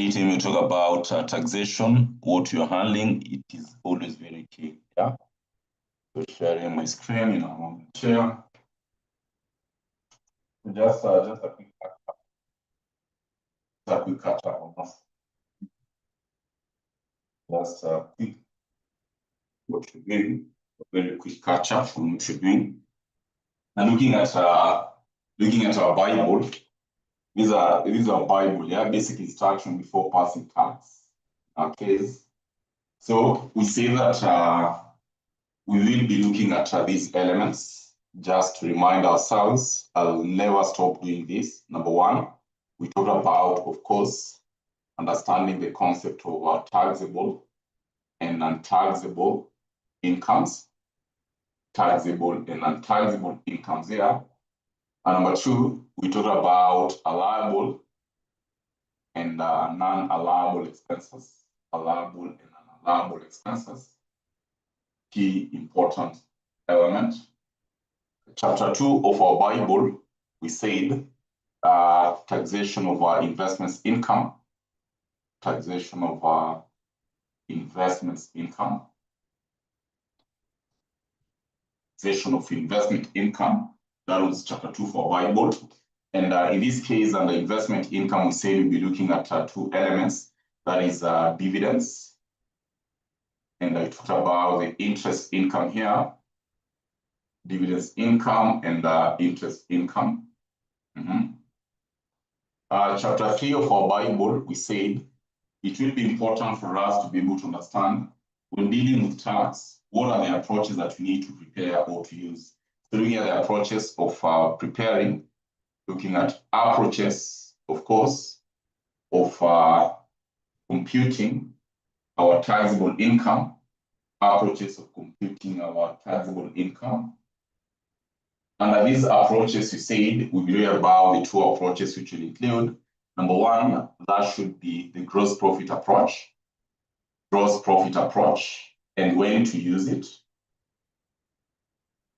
anytime you talk about taxation, what you're handling, it is always very key. Yeah. So sharing my screen in a moment. Share. Just a quick catch up. Just a quick what you're doing. A very quick catch up from what you're doing. And looking at our Bible. These are Bible, yeah, basic instruction before passing tax. Okay. So we say that we will be looking at these elements just to remind ourselves. I'll never stop doing this. Number one, we talked about, of course, understanding the concept of taxable and non-taxable incomes. Taxable and non-taxable incomes here. And number two, we talked about allowable and non-allowable expenses. Allowable and non-allowable expenses. Key important element. Chapter 2 of our Bible, we said taxation of our investments income. Taxation of our investments income. Taxation of investment income. That was chapter 2 for our Bible. And in this case, under investment income, we say we'll be looking at two elements. That is dividends. And I talked about the interest income here. Dividends income and interest income. Chapter 3 of our Bible, we said it will be important for us to be able to understand when dealing with tax, what are the approaches that we need to prepare or to use. So looking at the approaches of preparing, looking at approaches, of course, of computing our taxable income, approaches of computing our taxable income. Under these approaches, we said we will about the two approaches which will include. Number one, that should be the gross profit approach. Gross profit approach and when to use it.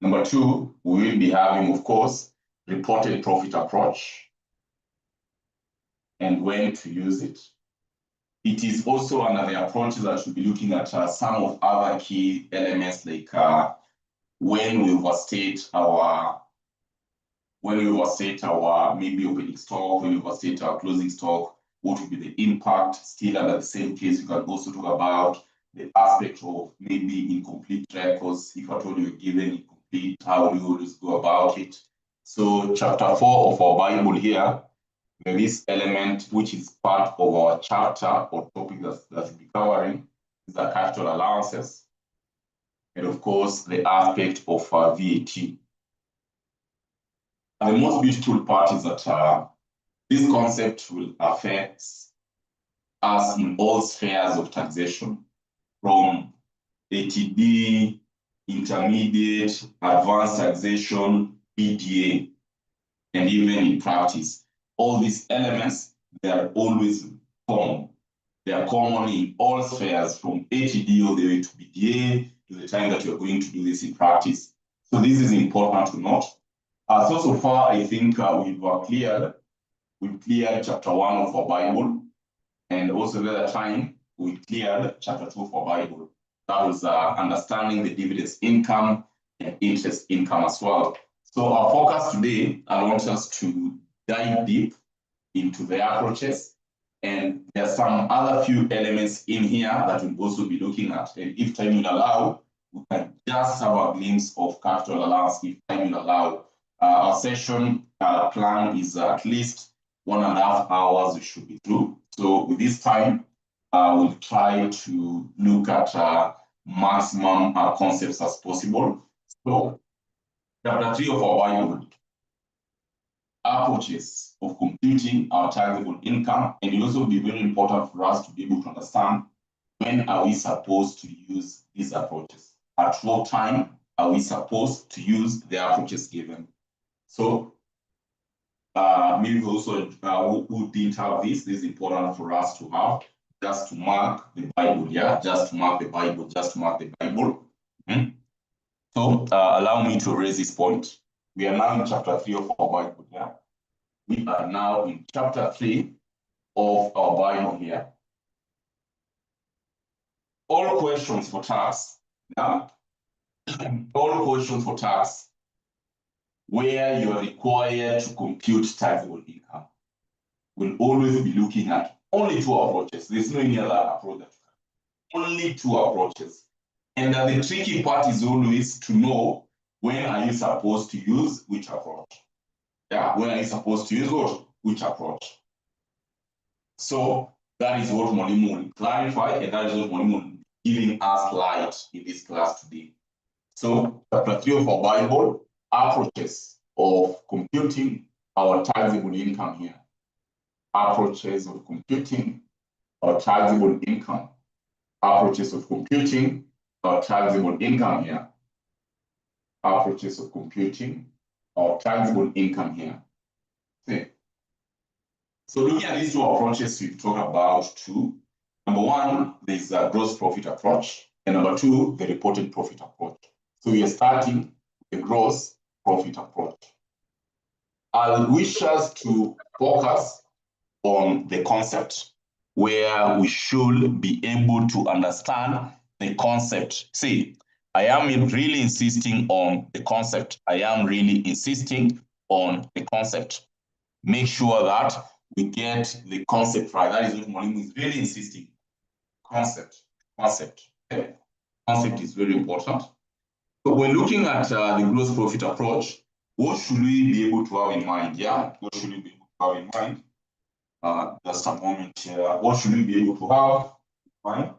Number two, we will be having, of course, reported profit approach and when to use it. It is also under the approaches that we'll be looking at some of other key elements like when we overstate our maybe opening stock, when we overstate our closing stock, what will be the impact? Still under the same case, you can also talk about the aspect of maybe incomplete records. If at all you're given incomplete, how do you always go about it? So chapter 4 of our Bible here, this element, which is part of our chapter or topic that we'll be covering, is the capital allowances. And of course, the aspect of VAT. And the most beautiful part is that this concept will affect us in all spheres of taxation, from ATD, intermediate, advanced taxation, PDA, and even in practice. All these elements, they are always common. They are common in all spheres, from ATD all the way to PDA, to the time that you're going to do this in practice. So this is important to note. So far, I think we've cleared chapter 1 of our Bible, and also the other time we cleared chapter 2 of our Bible. That was understanding the dividends income and interest income as well. So our focus today, I want us to dive deep into the approaches, and there are some other few elements in here that we'll also be looking at. And if time will allow, we can just have a glimpse of capital allowance if time will allow. Our session plan is at least 1.5 hours we should be through. So with this time, we'll try to look at maximum concepts as possible. So chapter 3 of our Bible, approaches of computing our taxable income, and it will also be very important for us to be able to understand when are we supposed to use these approaches. At what time are we supposed to use the approaches given? So maybe also who didn't have this is important for us to have, just to mark the Bible, yeah, just to mark the Bible, just to mark the Bible. So allow me to raise this point. We are now in chapter 3 of our Bible, yeah. We are now in chapter 3 of our Bible here. All questions for tax, yeah? All questions for tax where you are required to compute taxable income will always be looking at only two approaches. There's no any other approach. Only two approaches. And the tricky part is always to know when are you supposed to use which approach. Yeah, when are you supposed to use what? Which approach. So that is what Mwalimu will clarify, and that is what Mwalimu will be giving us light in this class today. So chapter 3 of our Bible, approaches of computing our taxable income here. Approaches of computing our taxable income. Approaches of computing our taxable income here. Approaches of computing our taxable income here. See. So looking at these two approaches, we talk about two. Number one, there's a gross profit approach, and number two, the reported profit approach. So we are starting with the gross profit approach. I wish us to focus on the concept where we should be able to understand the concept. See, I am really insisting on the concept. I am really insisting on the concept. Make sure that we get the concept right. That is what Mwalimu is really insisting. Concept. Okay. Concept is very important. So when looking at the gross profit approach, what should we be able to have in mind? Yeah, what should we be able to have in mind? Just a moment here. What should we be able to have in mind?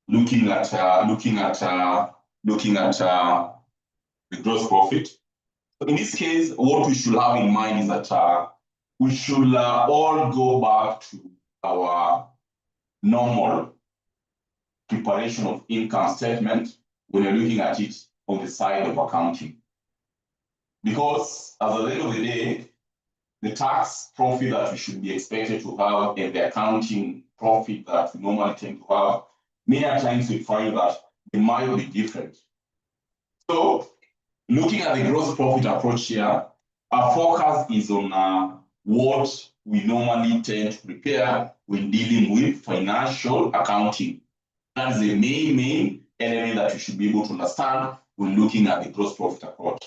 Looking at the gross profit. So in this case, what we should have in mind is that we should all go back to our normal preparation of income statement when you're looking at it on the side of accounting. Because at the end of the day, the tax profit that we should be expected to have and the accounting profit that we normally tend to have, many times we find that they might be different. So looking at the gross profit approach here, our focus is on what we normally tend to prepare when dealing with financial accounting. That is the main element that you should be able to understand when looking at the gross profit approach.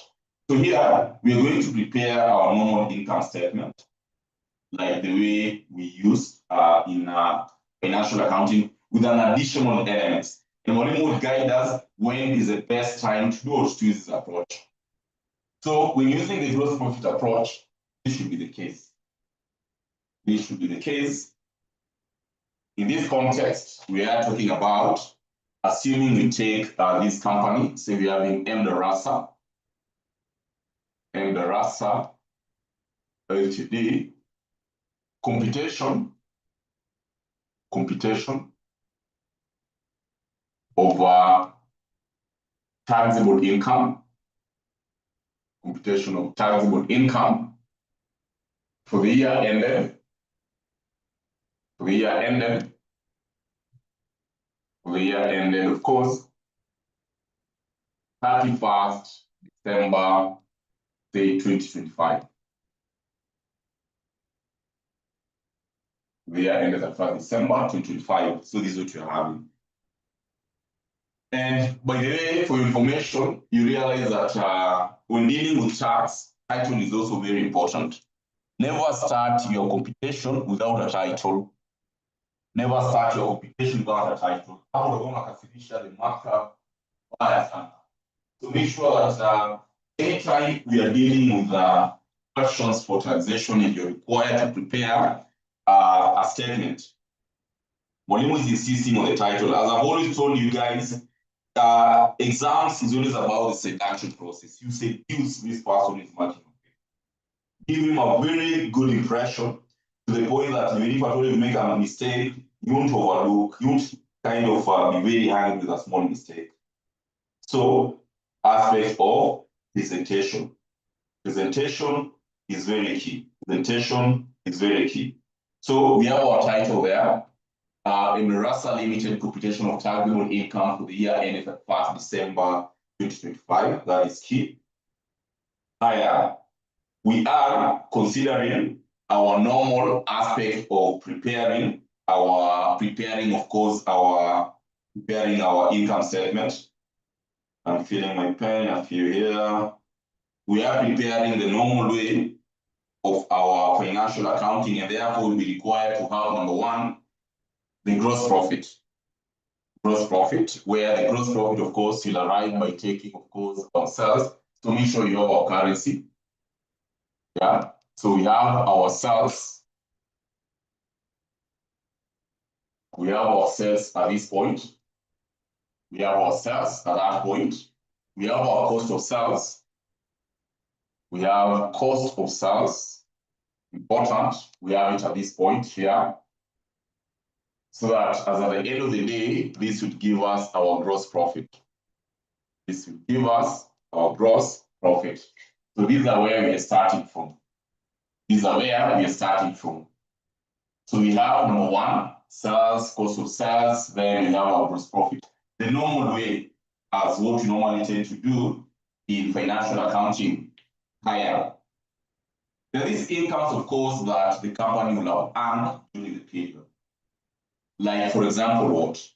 So here, we are going to prepare our normal income statement, like the way we use in financial accounting, with an additional elements. And Mwalimu will guide us when is the best time to use this approach. So when using the gross profit approach, this should be the case. This should be the case. In this context, we are talking about assuming we take this company, say we are in M. Darasa Ltd, computation of taxable income, computation of taxable income for the year ended, of course, 31st December, say 2025. The year ended at 31st December 2025. So this is what you're having. And by the way, for your information, you realize that when dealing with tax, title is also very important. Never start your computation without a title. Never start your computation without a title. So make sure that anytime we are dealing with questions for taxation and you're required to prepare a statement, Mwalimu is insisting on the title. As I've always told you guys, exams is always about the seduction process. You seduce this person is much. Give him a very good impression to the point that even if at all you make a mistake, you won't overlook, you won't kind of be very angry with a small mistake. So, aspect of presentation. Presentation is very key. So we have our title there. Emirasa Limited Computation of Taxable Income for the year ended at 1st December 2025. That is key. We are considering our normal aspect of preparing, of course, preparing our income statement. I'm feeling my pen, I feel here. We are preparing the normal way of our financial accounting, and therefore we'll be required to have, number one, the gross profit. Gross profit, where the gross profit, of course, will arrive by taking, of course, our sales. So make sure you have our currency. Yeah. So we have our sales. We have our sales at this point. We have our sales at that point. We have our cost of sales. We have cost of sales. Important. We have it at this point here. So that as at the end of the day, this would give us our gross profit. This will give us our gross profit. So these are where we are starting from. These are where we are starting from. So we have number one, sales, cost of sales, then we have our gross profit. The normal way, as what we normally tend to do in financial accounting, higher. There is incomes, of course, that the company will have earned during the period. Like, for example, what?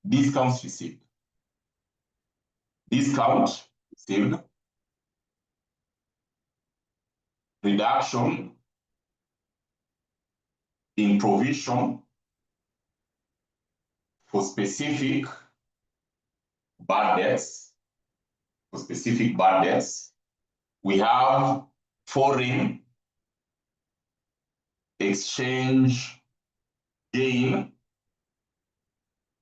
Discounts received. Discount received. Reduction in provision for specific bad debts. For specific bad debts. We have foreign exchange gain.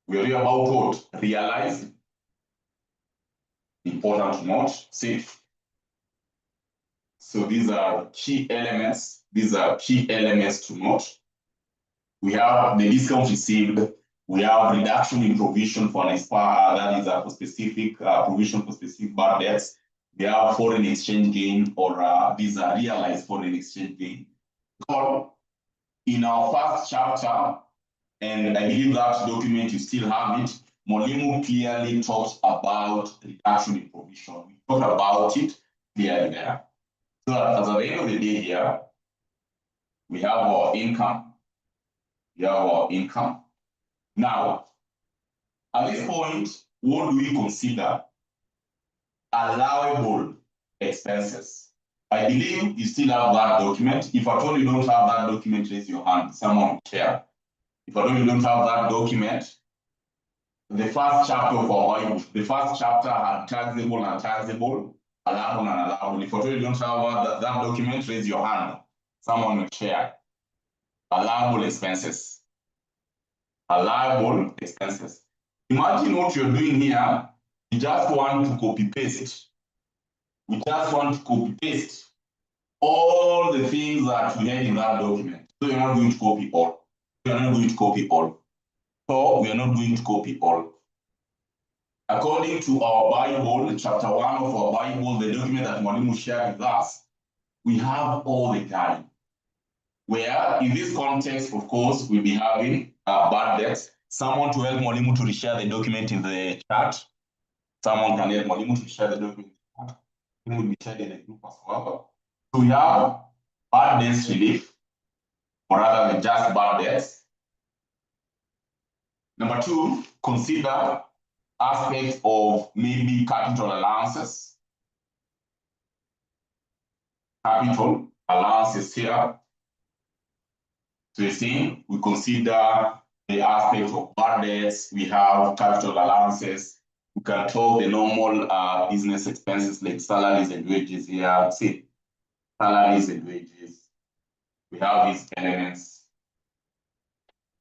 We are about what? Realized. Important to note. See. So these are key elements. These are key elements to note. We have the discount received. We have reduction in provision for an that is for specific provision for specific bad debts. We have foreign exchange gain, or these are realized foreign exchange gain. In our first chapter, and I believe that document you still have it, Molimu clearly talks about reduction in provision. We talked about it clearly there. So as at the end of the day here, we have our income. We have our income. Now, at this point, what do we consider allowable expenses? I believe you still have that document. If at all you don't have that document, raise your hand. Someone will share. If at all you don't have that document, the first chapter of our Bible, the first chapter had taxable and taxable, allowable and allowable. If at all you don't have that document, raise your hand. Someone will share. Allowable expenses. Allowable expenses. Imagine what you're doing here. You just want to copy paste. We just want to copy paste all the things that we had in that document. So you're not going to copy all. You're not going to copy all. So we are not going to copy all. According to our Bible, chapter 1 of our Bible, the document that Mwalimu shared with us, we have all the time. Where in this context, of course, we'll be having bad debts. Someone to help Mwalimu to reshare the document in the chat. Someone can help Mwalimu to share the document. It will be shared in the group as well. So we have bad debts relief, or rather than just bad debts. Number two, consider aspects of maybe capital allowances. Capital allowances here. So you see, we consider the aspect of bad debts. We have capital allowances. We can talk the normal business expenses like salaries and wages here. See, salaries and wages. We have these elements.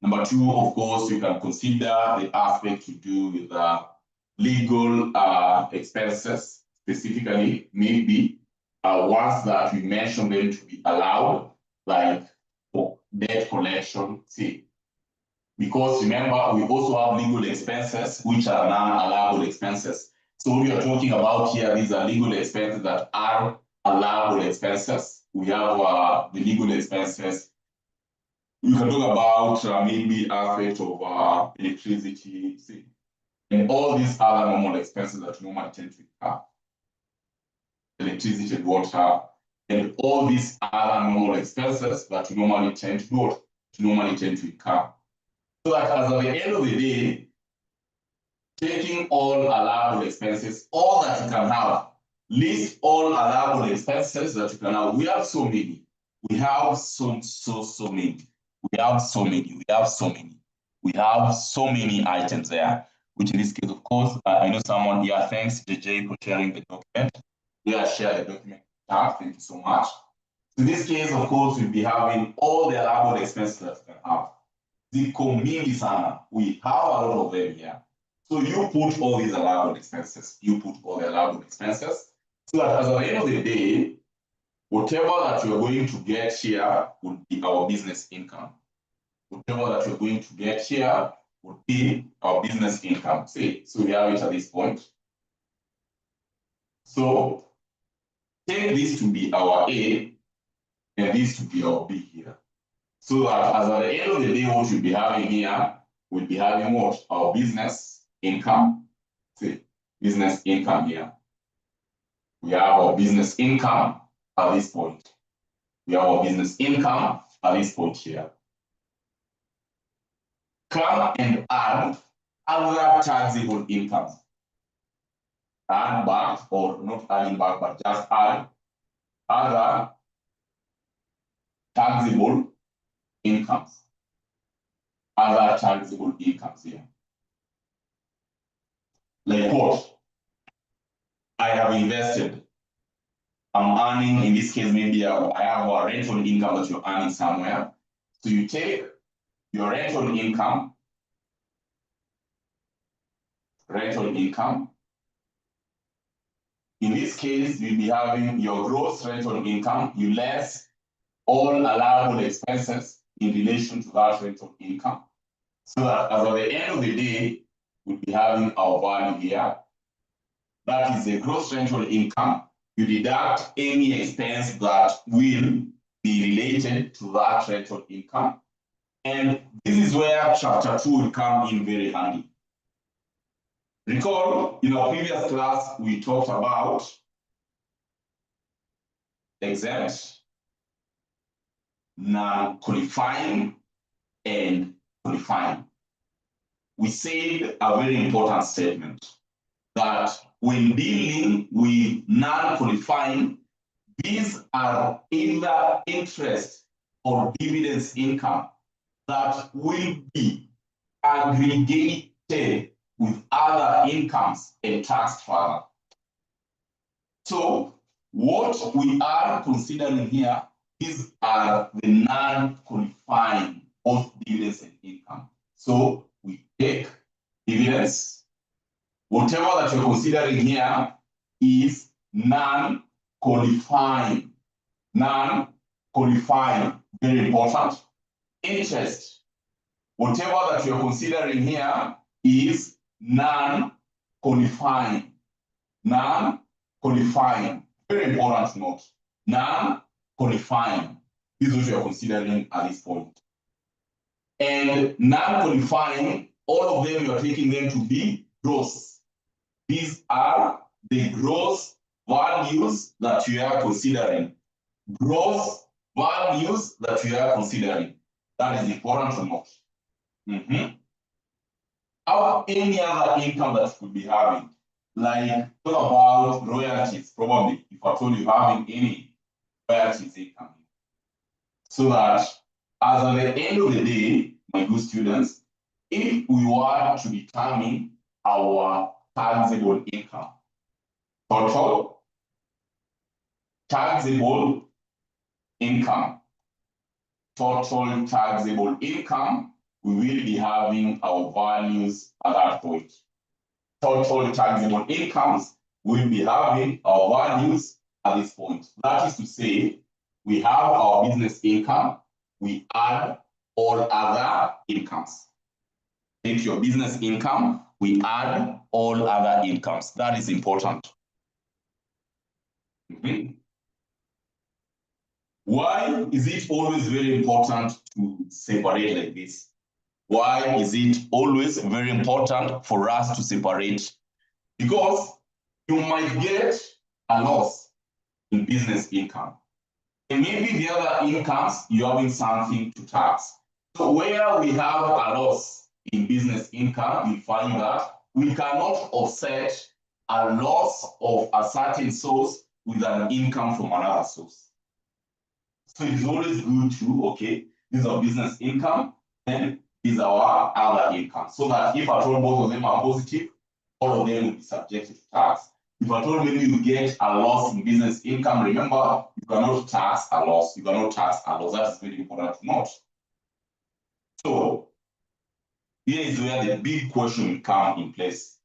Number two, of course, you can consider the aspect to do with legal expenses, specifically maybe ones that we mentioned them to be allowed, like for debt collection. See, because remember, we also have legal expenses, which are non-allowable expenses. So what we are talking about here, these are legal expenses that are allowable expenses. We have the legal expenses. We can talk about maybe aspect of electricity, see, and all these other normal expenses that we normally tend to have. Electricity and water, and all these other normal expenses that you normally tend to do, incur. So that as at the end of the day, taking all allowable expenses, all that you can have, list all allowable expenses that you can have. We have so many. We have so many. We have so many. We have so many. We have so many items there, which in this case, of course, I know someone here. Thanks, JJ, for sharing the document. Yeah, share the document. Thank you so much. In this case, of course, we'll be having all the allowable expenses that you can have. The community sana, we have a lot of them here. So you put all these allowable expenses. You put all the allowable expenses. So that as at the end of the day, whatever that you're going to get here would be our business income. Whatever that you're going to get here would be our business income. See, so we have it at this point. So take this to be our A and this to be our B here. So that as at the end of the day, what you'll be having here, we'll be having what? Our business income. See, business income here. We have our business income at this point. We have our business income at this point here. Come and add other taxable incomes. Add back, or not adding back, but just add other taxable incomes. Other taxable incomes here. Like what? I have invested. I'm earning, in this case, maybe I have a rental income that you're earning somewhere. So you take your rental income. In this case, you'll be having your gross rental income, you less all allowable expenses in relation to that rental income. So that as at the end of the day, we'll be having our value here. That is the gross rental income. You deduct any expense that will be related to that rental income. And this is where chapter 2 will come in very handy. Recall, in our previous class, we talked about exempt, non-qualifying, and qualifying. We said a very important statement that when dealing with non-qualifying, these are either interest or dividends income that will be aggregated with other incomes and taxed further. So what we are considering here, these are the non-qualifying, both dividends and income. So we take dividends. Whatever that you're considering here is non-qualifying. Non-qualifying, very important. Interest. Whatever that you're considering here is non-qualifying. Non-qualifying, very important note. Non-qualifying is what you're considering at this point. And non-qualifying, all of them, you're taking them to be gross. These are the gross values that you are considering. Gross values that you are considering. That is important to note. How any other income that you could be having, like talk about royalties, probably, if at all you're having any royalties income. So that as at the end of the day, my good students, if we were to determine our taxable income, total taxable income, we will be having our values at that point. Total taxable incomes, we'll be having our values at this point. That is to say, we have our business income, we add all other incomes. Take your business income, we add all other incomes. That is important. Why is it always very important to separate like this? Why is it always very important for us to separate? Because you might get a loss in business income. And maybe the other incomes, you're having something to tax. So where we have a loss in business income, we find that we cannot offset a loss of a certain source with an income from another source. So it's always good to, okay, this is our business income, and this is our other income. So that if at all both of them are positive, all of them will be subjected to tax. If at all maybe you get a loss in business income, remember, you cannot tax a loss. You cannot tax a loss. That's very important to note. So here is where the big question will come in place.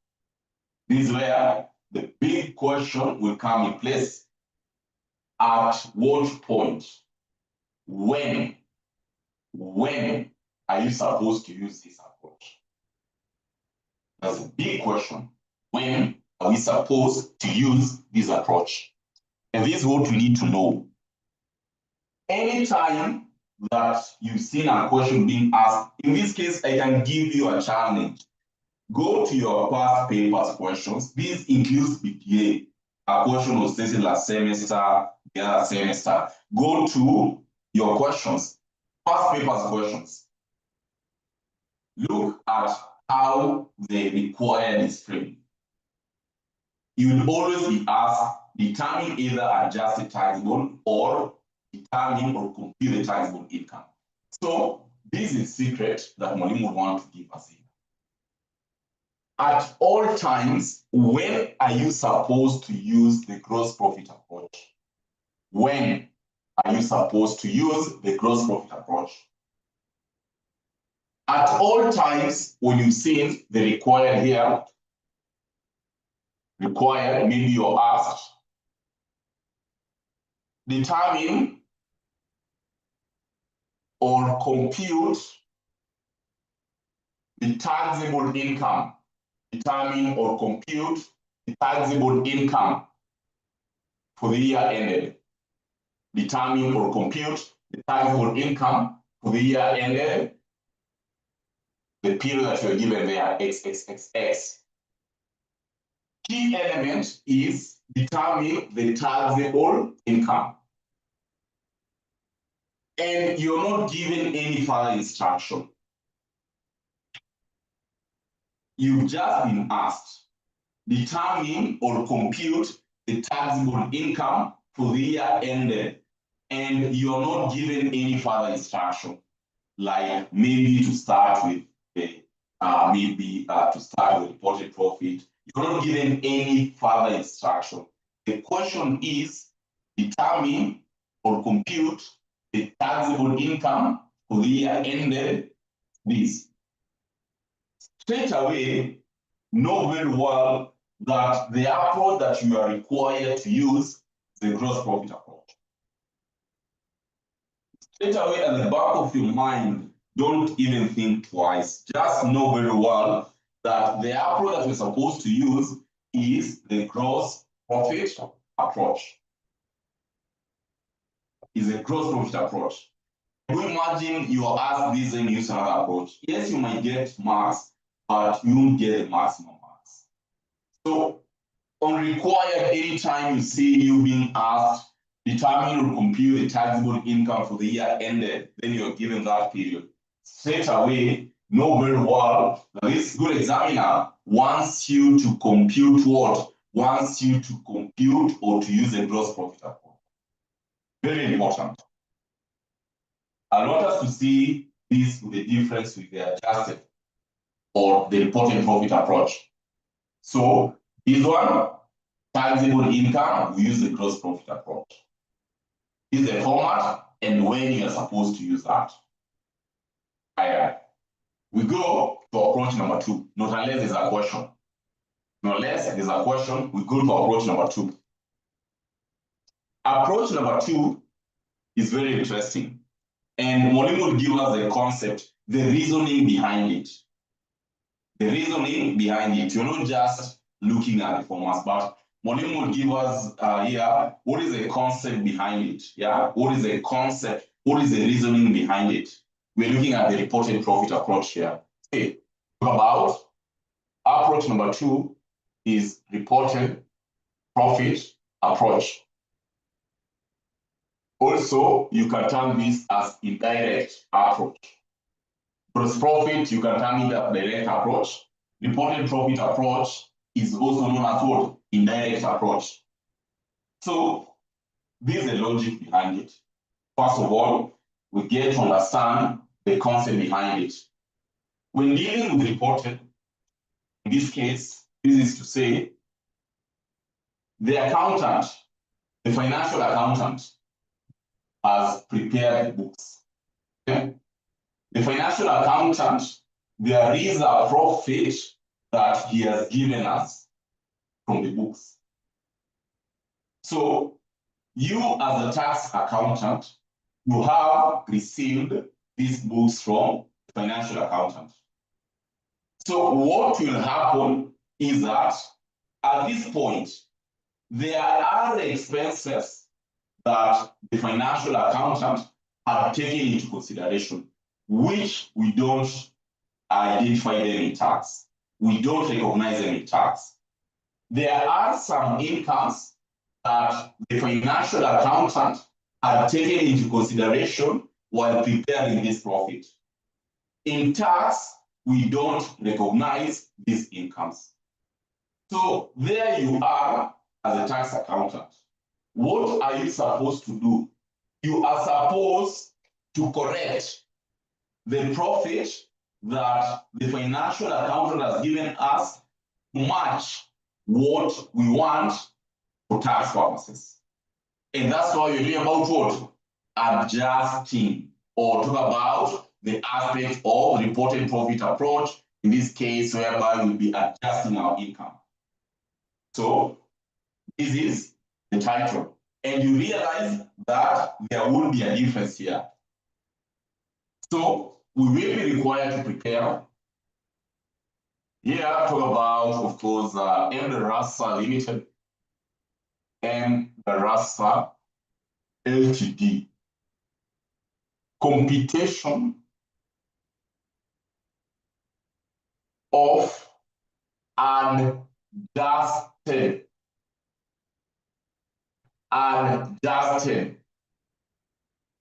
This is where the big question will come in place. At what point? When are you supposed to use this approach? That's a big question. When are we supposed to use this approach? And this is what we need to know. Anytime that you've seen a question being asked, in this case, I can give you a challenge. Go to your past papers questions. This includes BPA. A question was stated last semester, the other semester. Go to your questions, past papers questions. Look at how the required is framed. You will always be asked, determine either adjusted taxable or determine or compute the taxable income. So this is a secret that Mwalimu would want to give us here. At all times, when are you supposed to use the gross profit approach? When are you supposed to use the gross profit approach? At all times, when you've seen the required here, maybe you're asked, determine or compute the taxable income. Determine or compute the taxable income for the year ended. Determine or compute the taxable income for the year ended, the period that you're given there, XXXX. Key element is determine the taxable income. And you're not given any further instruction. You've just been asked, determine or compute the taxable income for the year ended, and you're not given any further instruction, like maybe to start with the to start with reported profit. You're not given any further instruction. The question is, determine or compute the taxable income for the year ended this. Straight away, know very well that the approach that you are required to use is the gross profit approach. Straight away at the back of your mind, don't even think twice. Just know very well that the approach that you're supposed to use is the gross profit approach. Is a gross profit approach. If you imagine you are asked this and use another approach, yes, you might get marks, but you won't get the maximum marks. So on required, anytime you see you being asked, determine or compute the taxable income for the year ended, then you're given that period. Straight away, know very well that this good examiner wants you to compute what? Wants you to compute or to use a gross profit approach. Very important. I want us to see this with the difference with the adjusted or the reported profit approach. So this one, taxable income, we use the gross profit approach. This is the format and when you are supposed to use that. We go to approach number 2, not unless there's a question. Not unless there's a question, we go to approach number 2. Approach number 2 is very interesting. And Mwalimu will give us the concept, the reasoning behind it. The reasoning behind it. You're not just looking at the formats, but Mwalimu will give us here, what is the concept behind it? Yeah, what is the concept? What is the reasoning behind it? We're looking at the reported profit approach here. Okay, about approach number 2 is reported profit approach. Also, you can term this as indirect approach. Gross profit, you can term it as direct approach. Reported profit approach is also known as what? Indirect approach. So, this is the logic behind it. First of all, we get to understand the concept behind it. When dealing with reported, in this case, this is to say, the accountant, the financial accountant, has prepared the books. Okay? The financial accountant, there is a profit that he has given us from the books. So, you as a tax accountant, you have received these books from the financial accountant. So what will happen is that at this point, there are the expenses that the financial accountant have taken into consideration, which we don't identify them in tax. We don't recognize them in tax. There are some incomes that the financial accountant had taken into consideration while preparing this profit. In tax, we don't recognize these incomes. So there you are as a tax accountant. What are you supposed to do? You are supposed to correct the profit that the financial accountant has given us to match what we want for tax purposes. And that's why you're doing about what? Adjusting, or talk about the aspect of reported profit approach, in this case, whereby we'll be adjusting our income. So this is the title. And you realize that there will be a difference here. So we will be required to prepare. Here, talk about, of course, Rasa Limited and the Rasa Ltd. Computation of adjusted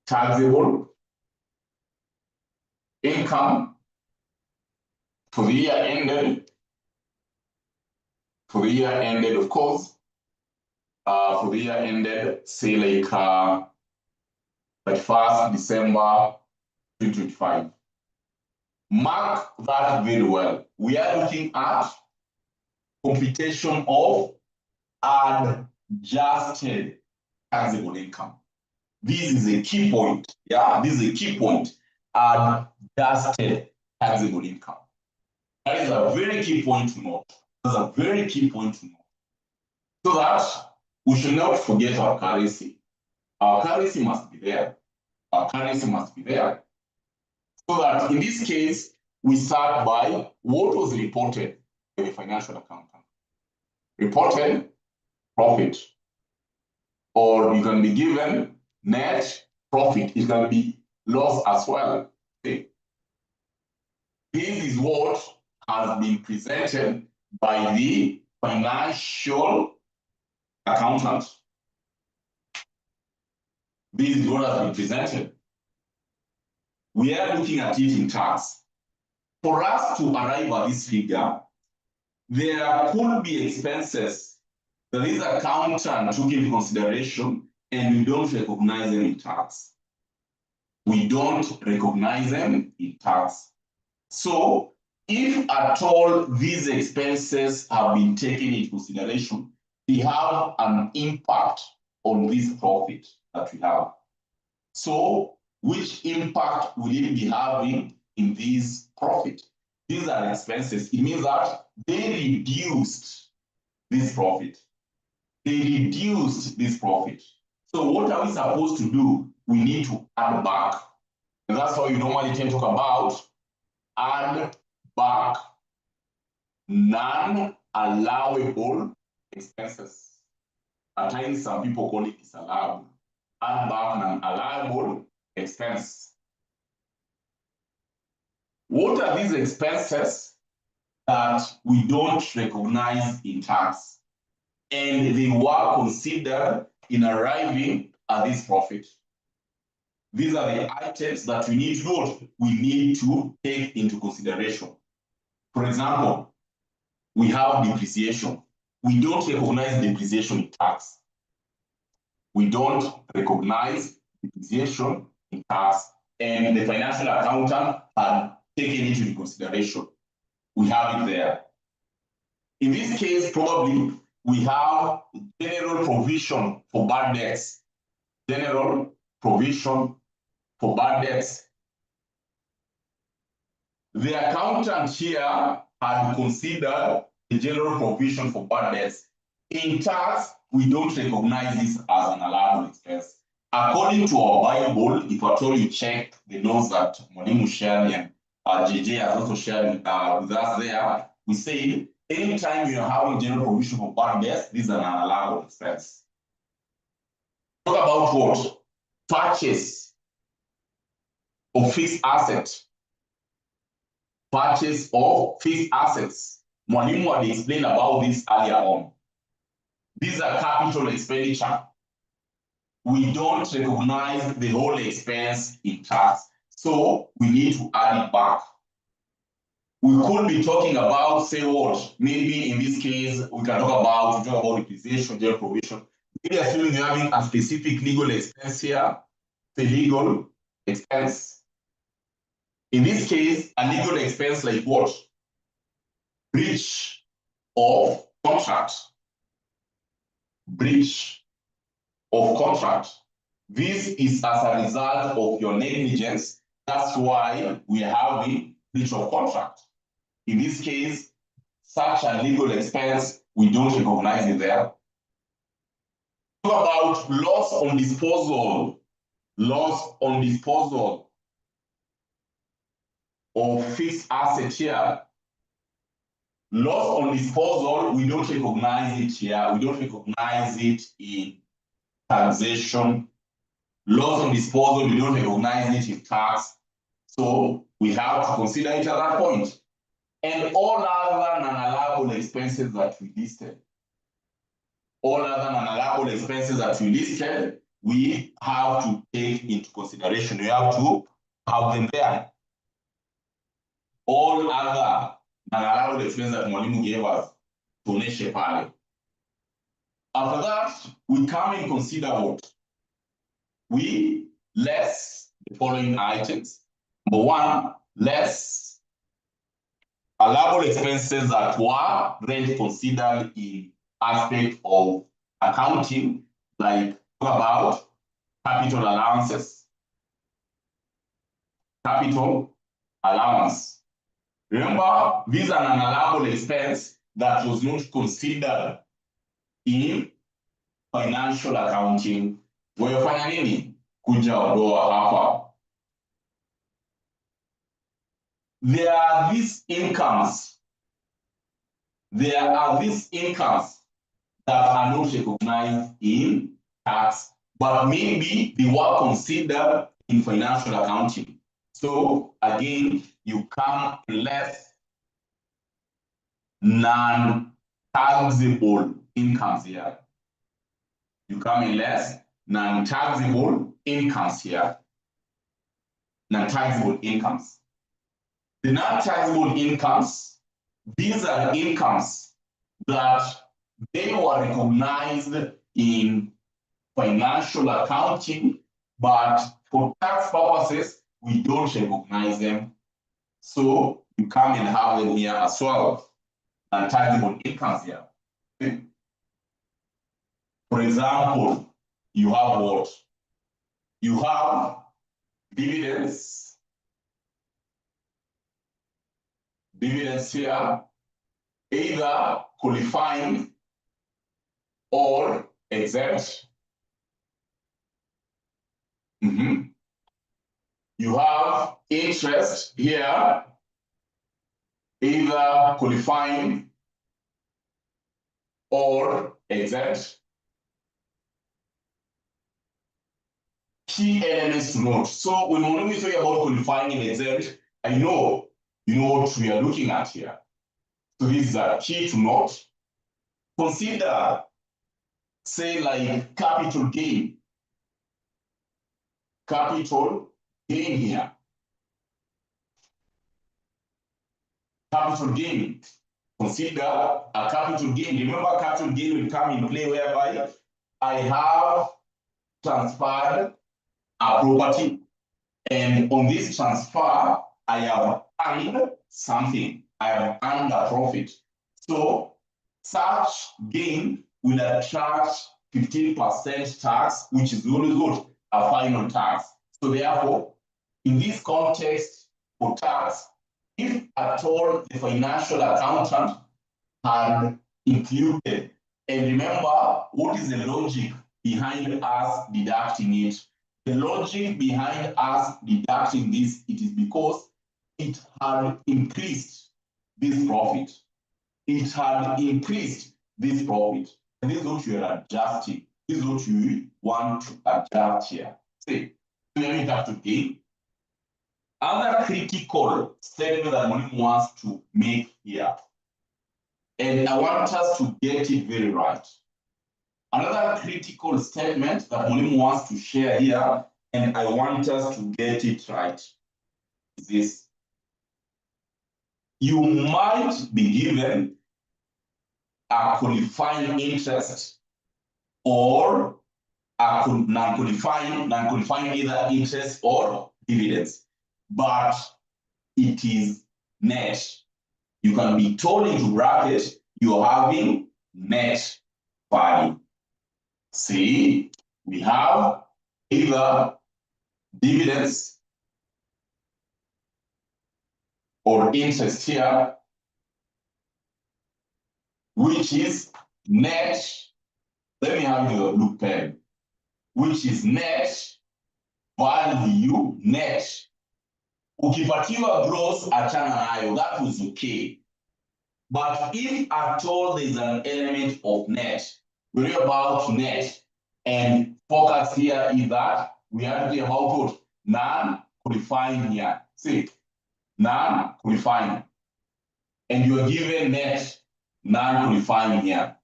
taxable income for the year ended, of course, for the year ended, say like 31st December 2025. Mark that very well. We are looking at computation of adjusted taxable income. This is a key point. Yeah, this is a key point. Adjusted taxable income. That is a very key point to note. That's a very key point to note. So that we should not forget our currency. Our currency must be there. Our currency must be there. So that in this case, we start by what was reported by the financial accountant. Reported profit. Or you can be given net profit. It can be loss as well. Okay. This is what has been presented by the financial accountant. This is what has been presented. We are looking at it in tax. For us to arrive at this figure, there could be expenses that this accountant took into consideration and we don't recognize them in tax. We don't recognize them in tax. So if at all these expenses have been taken into consideration, they have an impact on this profit that we have. So which impact will it be having in this profit? These are expenses. It means that they reduced this profit. They reduced this profit. So what are we supposed to do? We need to add back. And that's why you normally tend to talk about add back non-allowable expenses. At times, some people call it disallowable. Add back non-allowable expense. What are these expenses that we don't recognize in tax? And they were considered in arriving at this profit. These are the items that we need to note, we need to take into consideration. For example, we have depreciation. We don't recognize depreciation in tax. We don't recognize depreciation in tax, and the financial accountant had taken it into consideration. We have it there. In this case, probably we have general provision for bad debts. General provision for bad debts. The accountant here had considered the general provision for bad debts. In tax, we don't recognize this as an allowable expense. According to our Bible, if at all you check the notes that Monimu shared and JJ has also shared with us there, we say anytime you're having general provision for bad debts, this is an allowable expense. Talk about what? Purchase of fixed asset. Purchase of fixed assets. Mwalimu had explained about this earlier on. These are capital expenditure. We don't recognize the whole expense in tax, so we need to add it back. We could be talking about, say what, maybe in this case, we can talk about depreciation, general provision. Maybe assuming you're having a specific legal expense here, the legal expense. In this case, a legal expense like what? Breach of contract. Breach of contract. This is as a result of your negligence. That's why we are having breach of contract. In this case, such a legal expense, we don't recognize it there. Talk about loss on disposal. Loss on disposal of fixed asset here. Loss on disposal, we don't recognize it here. We don't recognize it in taxation. Loss on disposal, we don't recognize it in tax. So we have to consider it at that point. And all other non-allowable expenses that we listed. All other non-allowable expenses that we listed, we have to take into consideration. We have to have them there. All other non-allowable expenses that Mwalimu gave us, tuoneshe pale. After that, we come and consider what? We less the following items. Number one, less allowable expenses that were then considered in aspect of accounting, like about capital allowances. Capital allowance. Remember, these are an allowable expense that was not considered in financial accounting. Wamefanya nini? Kuja ondoa hapa. There are these incomes. There are these incomes that are not recognized in tax, but maybe they were considered in financial accounting. So again, you come less non-taxable incomes here. You come in less non-taxable incomes here. Non-taxable incomes. The non-taxable incomes, these are incomes that they were recognized in financial accounting, but for tax purposes, we don't recognize them. So you come and have them here as well. Non-taxable incomes here. Okay. For example, you have what? You have dividends. Dividends here, either qualifying or exempt. You have interest here, either qualifying or exempt. Key elements to note. So when we talk about qualifying and exempt, I know you know what we are looking at here. So these are key to note. Consider, say, like capital gain. capital gain here. Capital gain. Consider a capital gain. Remember, capital gain will come in play whereby I have transferred a property, and on this transfer, I have earned something. I have earned a profit. So such gain will attract 15% tax, which is always good, a final tax. So therefore, in this context for tax, if at all the financial accountant had included, and remember, what is the logic behind us deducting it? The logic behind us deducting this, it is because it had increased this profit. It had increased this profit. And this is what you are adjusting. This is what you want to adjust here. See, so you have to gain. Other critical statement that Molim wants to make here, and I want us to get it very right. Another critical statement that Molim wants to share here, and I want us to get it right, is this. You might be given a qualifying interest or a non-qualifying either interest or dividends, but it is net. You can be told into bracket, you're having net value. See, we have either dividends or interest here, which is net. Let me have your blue pen, which is net value net. Ukipatiwa gross achana nayo, that was okay. But if at all there's an element of net, worry about net. And focus here is that we have to output non-qualifying here. See, non-qualifying. And you are given net non-qualifying here.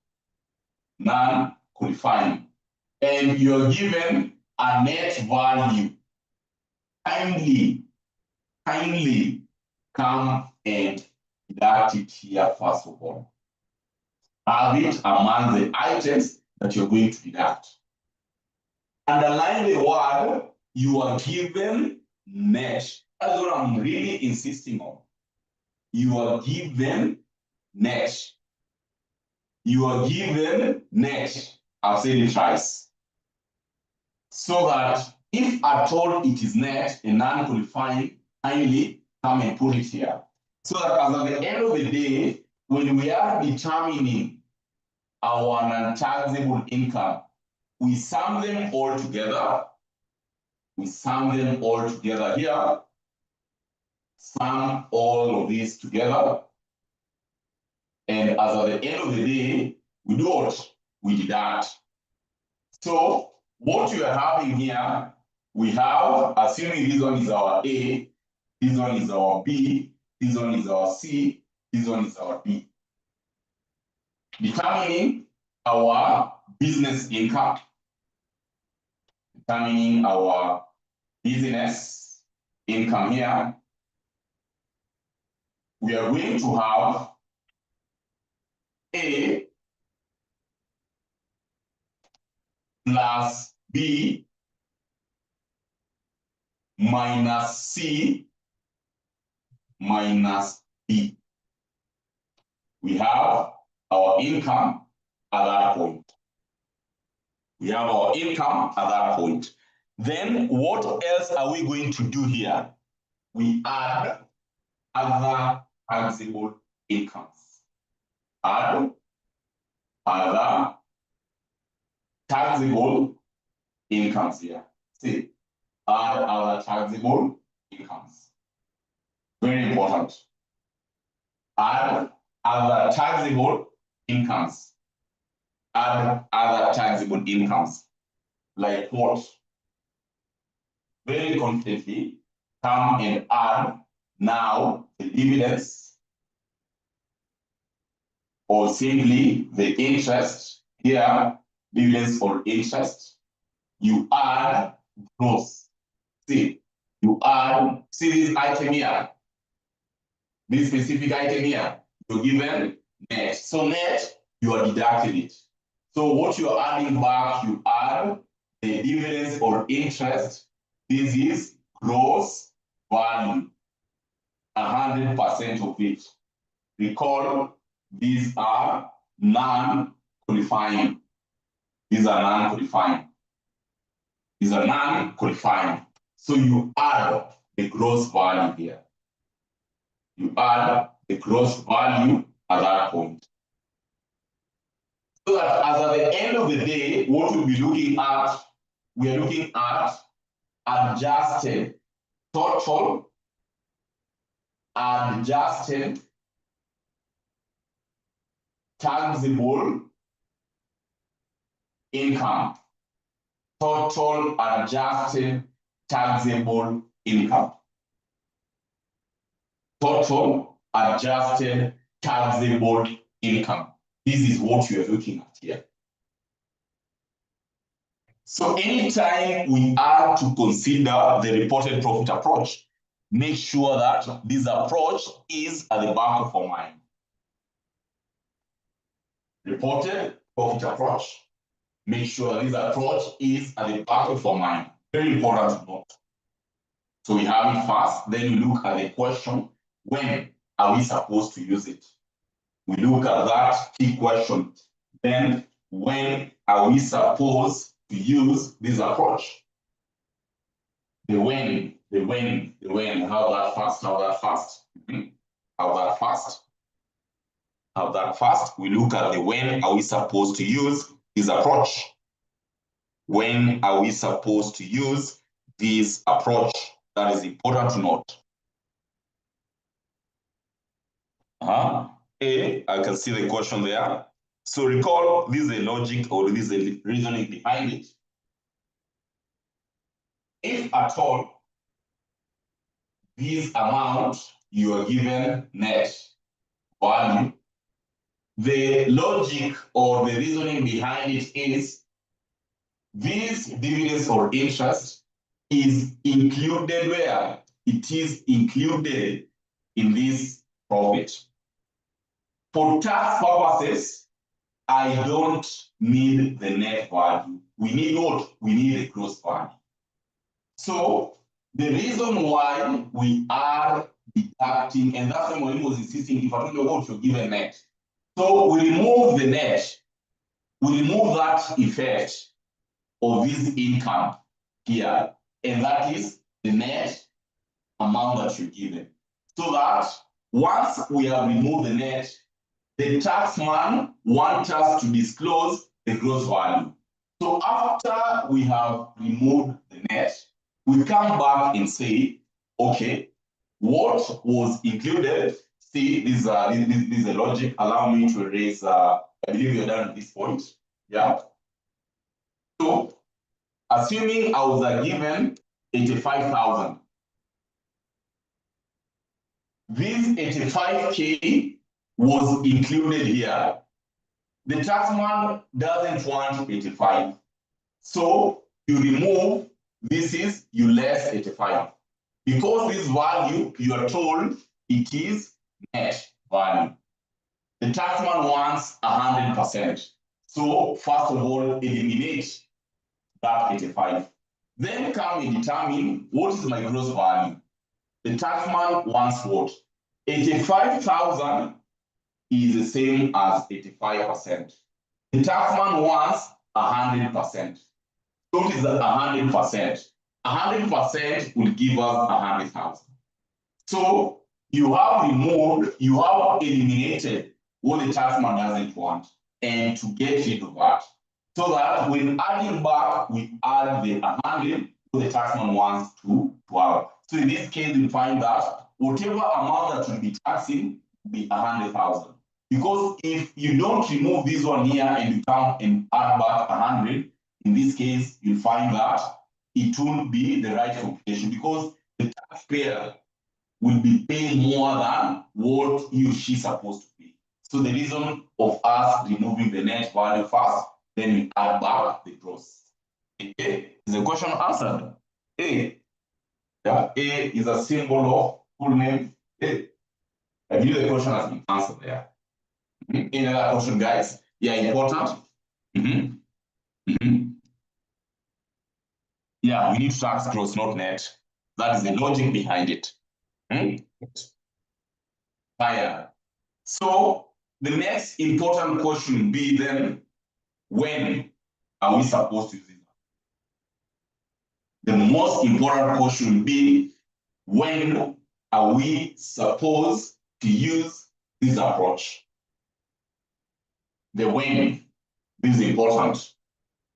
Non-qualifying. And you're given a net value. Kindly come and deduct it here first of all. Have it among the items that you're going to deduct. Underline the word you are given net. That's what I'm really insisting on. You are given net. You are given net. I've said it twice. So that if at all it is net and non-qualifying, kindly come and put it here. So that as at the end of the day, when we are determining our non-taxable income, we sum them all together. We sum them all together here. Sum all of these together. And as at the end of the day, we do what? We deduct. So what you are having here, we have, assuming this one is our A, this one is our B, this one is our C, this one is our D. Determining our business income, determining our business income here, we are going to have A plus B minus C minus D. We have our income at that point. We have our income at that point. Then what else are we going to do here? We add other taxable incomes. Add other taxable incomes here. See, add other taxable incomes. Very important. Add other taxable incomes. Add other taxable incomes. Like what? Very confidently, come and add now the dividends or simply the interest here, dividends or interest. You add gross. See, you add, see this item here, this specific item here, you're given net. So net, you are deducting it. So what you're adding back, you add the dividends or interest. This is gross value, 100% of it. Recall, these are non-qualifying. These are non-qualifying. These are non-qualifying. So you add the gross value here. You add the gross value at that point. So that as at the end of the day, what we'll be looking at, we are looking at adjusted total, adjusted taxable income. Total adjusted taxable income. Total adjusted taxable income. This is what you are looking at here. So anytime we are to consider the reported profit approach, make sure that this approach is at the back of our mind. Reported profit approach. Make sure this approach is at the back of our mind. Very important to note. So we have it first, then we look at the question, when are we supposed to use it? We look at that key question. Then when are we supposed to use this approach? The when, how that fast. We look at the when are we supposed to use this approach? When are we supposed to use this approach? That is important to note. I can see the question there. So recall, this is the logic or this is the reasoning behind it. If at all, this amount you are given net value, the logic or the reasoning behind it is this dividends or interest is included where? It is included in this profit. For tax purposes, I don't need the net value. We need what? We need the gross value. So the reason why we are deducting, and that's why Molin was insisting, if I don't know what you give a net. So we remove the net, we remove that effect of this income here, and that is the net amount that you're given. So that once we have removed the net, the taxman wants us to disclose the gross value. So after we have removed the net, we come back and say, okay, what was included? See, this is a logic. Allow me to erase. I believe you're done at this point. Yeah. So, assuming I was given 85,000, this 85K was included here. The taxman doesn't want 85. So you remove, this is, you less 85. Because this value, you are told it is net value. The taxman wants 100%. So first of all, eliminate that 85. Then come and determine what is my gross value. The taxman wants what? 85,000 is the same as 85%. The taxman wants 100%. So what is 100%? 100% will give us 100,000. So you have removed, you have eliminated what the taxman doesn't want, and to get rid of that. So that when adding back, we add the 100 what the taxman wants to have. So in this case, we find that whatever amount that will be taxing will be 100,000. Because if you don't remove this one here and you come and add back 100, in this case, you'll find that it won't be the right computation because the taxpayer will be paying more than what he or she is supposed to pay. So the reason of us removing the net value first, then we add back the gross. Okay, is the question answered? Hey. Yeah, A is a symbol of full name. A. I believe the question has been answered there. Any other question, guys? Yeah, important. Yeah, we need tax gross, not net. That is the logic behind it. Fire. So the next important question will be then, when are we supposed to use it? The most important question will be, when are we supposed to use this approach? The when, this is important.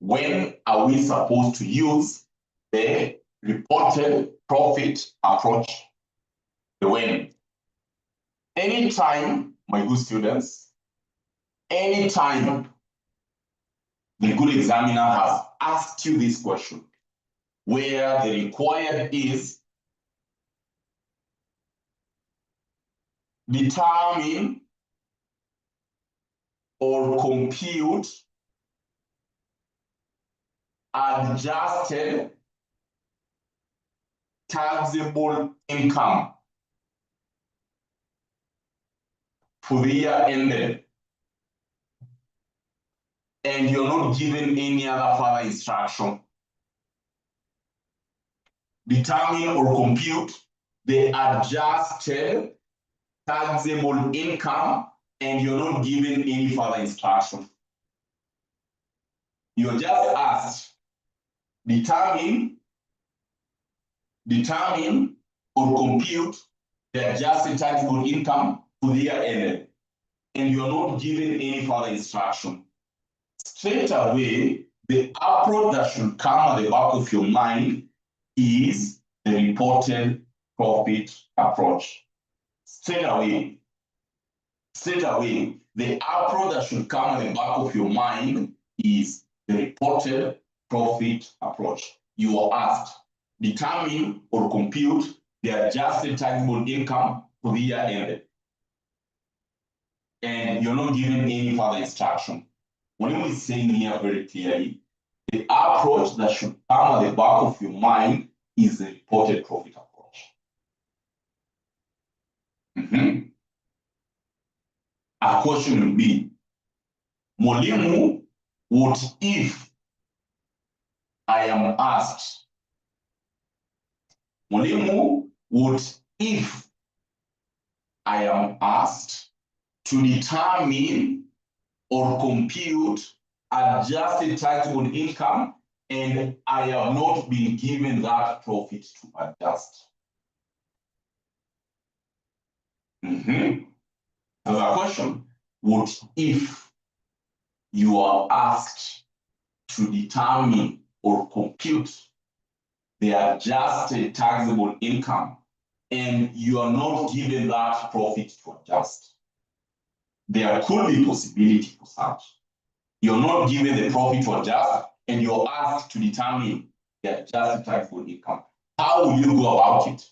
When are we supposed to use the reported profit approach? The when. Anytime, my good students, anytime the good examiner has asked you this question, where the required is determine or compute adjusted taxable income for the year ended, and you're not given any other further instruction. Determine or compute the adjusted taxable income, and you're not given any further instruction. You're just asked, determine or compute the adjusted taxable income for the year ended, and you're not given any further instruction. Straight away, the approach that should come at the back of your mind is the reported profit approach. Straight away, the approach that should come at the back of your mind is the reported profit approach. You are asked, determine or compute the adjusted taxable income for the year ended, and you're not given any further instruction. What am I saying here very clearly? The approach that should come at the back of your mind is the reported profit approach. A question will be, Mwalimu, what if I am asked? Mwalimu, what if I am asked to determine or compute adjusted taxable income, and I have not been given that profit to adjust? Another question, what if you are asked to determine or compute the adjusted taxable income, and you are not given that profit to adjust? There could be possibility for such. You're not given the profit to adjust, and you're asked to determine the adjusted taxable income. How will you go about it?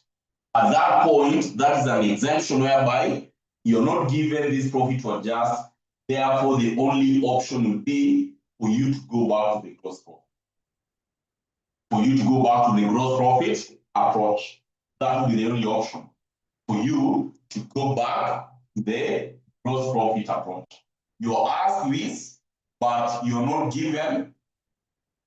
At that point, that is an exemption whereby you're not given this profit to adjust. Therefore, the only option would be for you to go back to the gross profit. For you to go back to the gross profit approach. That would be the only option. For you to go back to the gross profit approach. You're asked this, but you're not given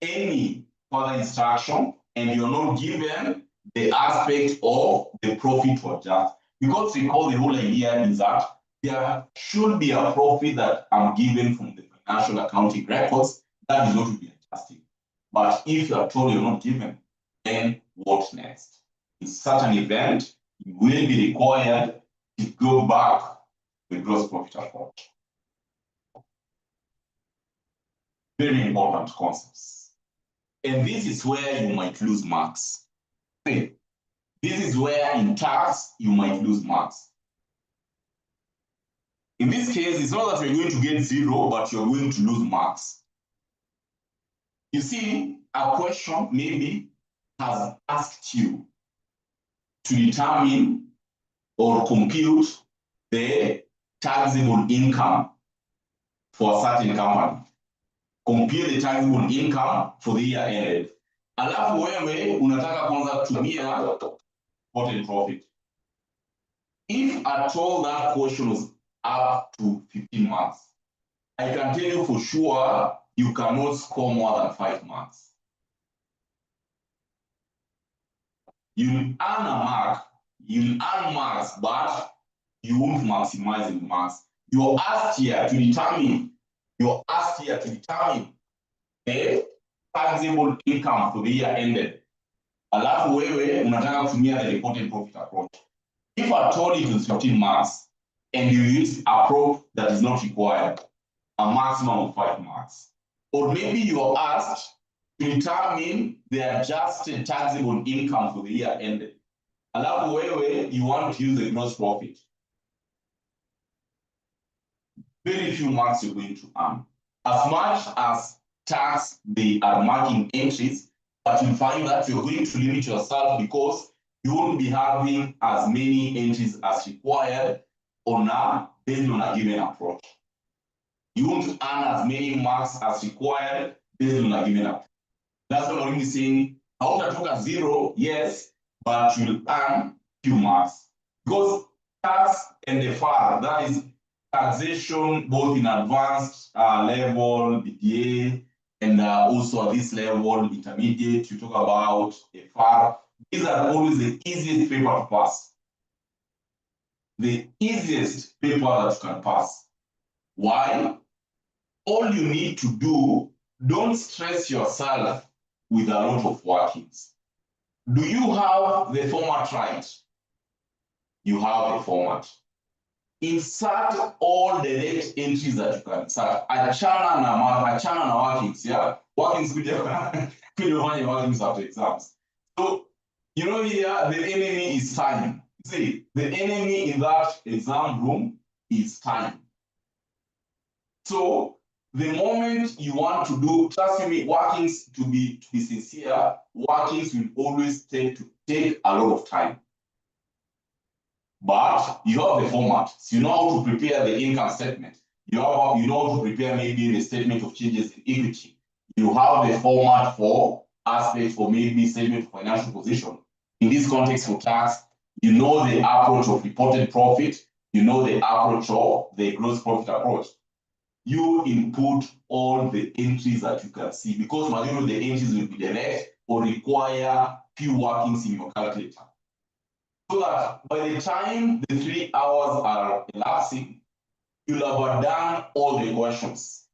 any further instruction, and you're not given the aspect of the profit to adjust. Because recall, the whole idea is that there should be a profit that I'm given from the financial accounting records that is not to be adjusted. But if you are told you're not given, then what next? In such an event, you will be required to go back to the gross profit approach. Very important concepts. And this is where you might lose marks. See, this is where in tax you might lose marks. In this case, it's not that you're going to get 0, but you're going to lose marks. You see, a question maybe has asked you to determine or compute the taxable income for a certain company. Compute the taxable income for the year ended. alafu wewe unataka kwanza kutumia reported profit. If at all that question was up to 15 marks, I can tell you for sure you cannot score more than 5 marks. You'll earn a mark, you'll earn marks, but you won't maximize the marks. You're asked here to determine the taxable income for the year ended. Alafu wewe unataka kutumia the reported profit approach. If I told it was 15 marks and you use a prop that is not required, a maximum of 5 marks. Or maybe you're asked to determine the adjusted taxable income for the year ended. Alafu wewe, you want to use the gross profit. Very few marks you're going to earn. As much as tax, they are marking entries, but you find that you're going to limit yourself because you won't be having as many entries as required based on a given approach. You won't earn as many marks as required based on a given approach. That's what I'm saying. I want to talk at 0, yes, but you'll earn few marks. Because tax and the FAR, that is taxation both in advanced level, BTA, and also at this level, intermediate, you talk about a FAR. These are always the easiest paper to pass. The easiest paper that you can pass. Why? All you need to do, don't stress yourself with a lot of workings. Do you have the format right? You have the format. Insert all the direct entries that you can insert. Achana na workings, yeah? Workings could find workings after exams. So, you know here, the enemy is time. See, the enemy in that exam room is time. So, the moment you want to do, trust me, workings, to be sincere, workings will always tend to take a lot of time. But you have the format. So you know how to prepare the income statement. You know how to prepare maybe the statement of changes in equity. You have the format for aspects for maybe statement of financial position. In this context for tax, you know the approach of reported profit. You know the approach of the gross profit approach. You input all the entries that you can see because majority of the entries will be direct or require few workings in your calculator. So that by the time the 3 hours are elapsing, you'll have done all the questions.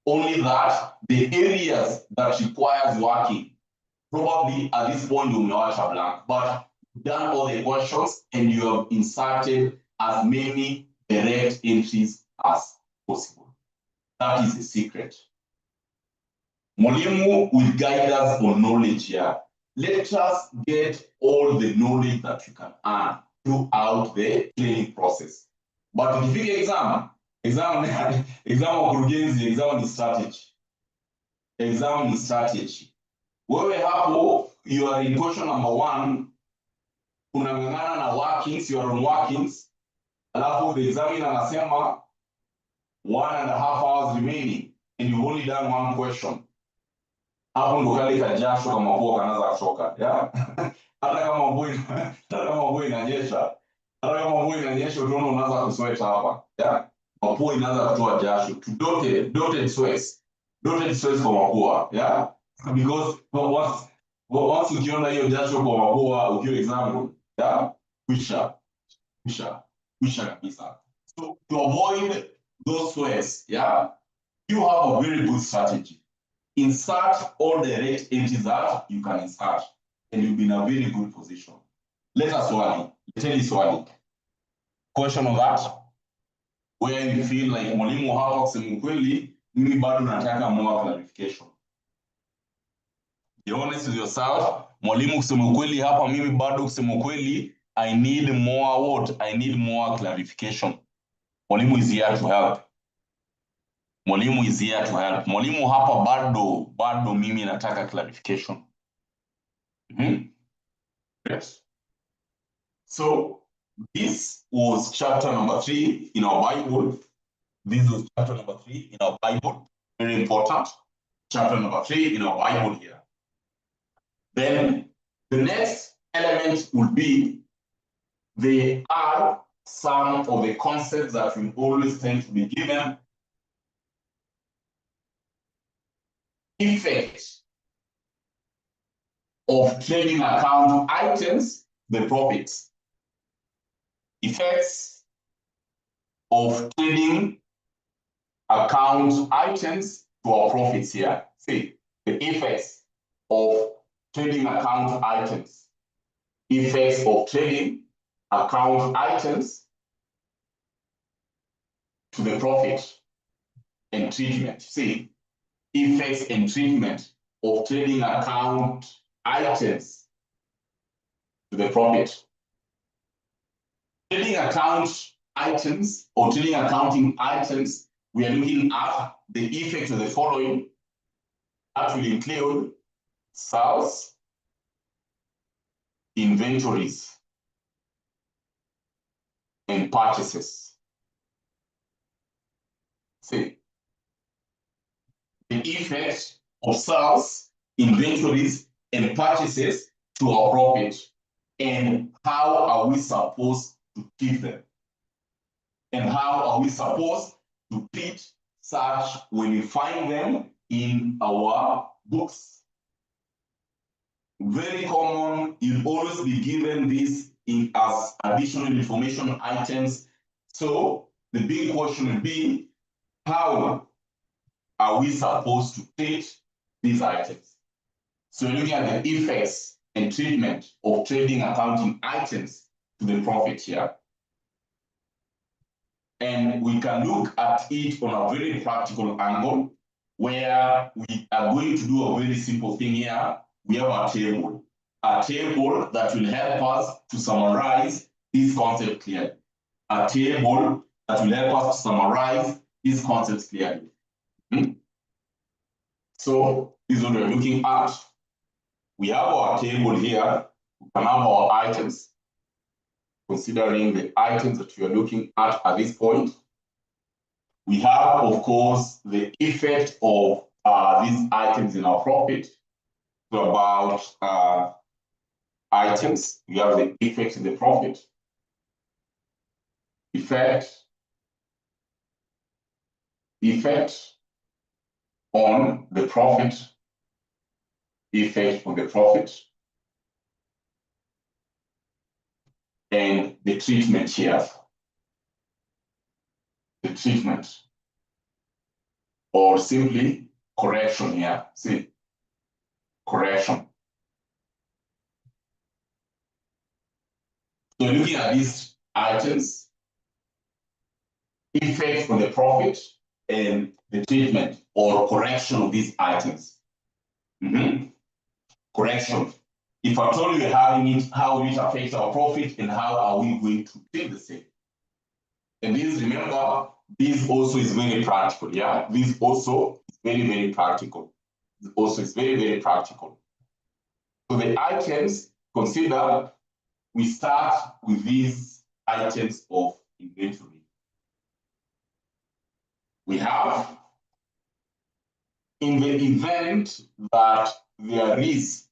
Only that the areas that requires working, probably at this point you may watch a blank, but you've done all the questions and you have inserted as many direct entries as possible. That is the secret. Mwalimu will guide us on knowledge here. Let us get all the knowledge that you can earn throughout the training process. But if you exam of kurugenzi, exam is strategy. Wewe hapo, you are in question number 1, unang'ang'ana na workings, you are on workings, alafu the examiner anasema 1.5 hours remaining and you've only done 1 question. Hapo ndo kale kajasho kama mvua kanaanza kutoka, yeah? Hata kama mvua inanyesha, utaona unaanza kusweta hapa, yeah? Mvua inaanza kutoa jasho. Dotted sweats kwa mvua, yeah? Because once ukiona hiyo jasho kwa mvua ukiwa example, yeah? Kwisha kabisa. So to avoid those sweats, yeah? You have a very good strategy. Insert all the direct entries that you can insert, and you'll be in a very good position. Let us tell you swali. Question of that, where you feel like mwalimu hapa kusema ukweli, mimi bado nataka more clarification. Be honest with yourself. Mwalimu kusema ukweli hapa, mimi bado kusema ukweli, I need more clarification. Mwalimu is here to help. Mwalimu hapa bado mimi nataka clarification. Yes. So this was chapter number 3 in our Bible. Very important. chapter number 3 in our Bible here. Then the next element would be they are some of the concepts that will always tend to be given. Effect of trading account items, the profits. Effects of trading account items to our profits here. See, the effects of trading account items. Effects of trading account items to the profit and treatment. See, effects and treatment of trading account items to the profit. Trading account items or trading accounting items, we are looking at the effect of the following. That will include sales, inventories, and purchases. See, the effect of sales, inventories, and purchases to our profit, and how are we supposed to treat them? And how are we supposed to treat such when we find them in our books? Very common, you'll always be given this as additional information items. So the big question will be, how are we supposed to treat these items? So looking at the effects and treatment of trading accounting items to the profit here. And we can look at it on a very practical angle where we are going to do a very simple thing here. We have a table that will help us to summarize this concept clearly. A table that will help us to summarize these concepts clearly. So this is what we're looking at. We have our table here. We can have our items, considering the items that we are looking at this point. We have, of course, the effect of these items in our profit. So about items, we have the effect in the profit. Effect on the profit. Effect on the profit. And the treatment here. The treatment. Or simply correction here. See, correction. So looking at these items, effect on the profit and the treatment or correction of these items. Correction. If I told you having it, how will it affect our profit and how are we going to treat the same? And this, remember, this also is very practical. Yeah, this also is very, very practical. This also is very, very practical. So the items, consider, we start with these items of inventory. We have, in the event that there is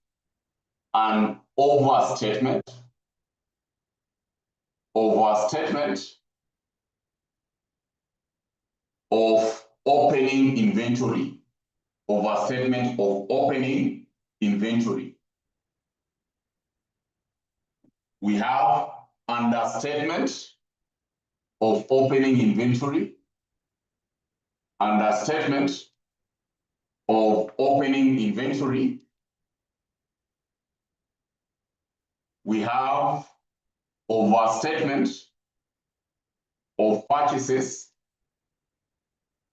an overstatement of opening inventory, overstatement of opening inventory. We have understatement of opening inventory, understatement of opening inventory. We have overstatement of purchases,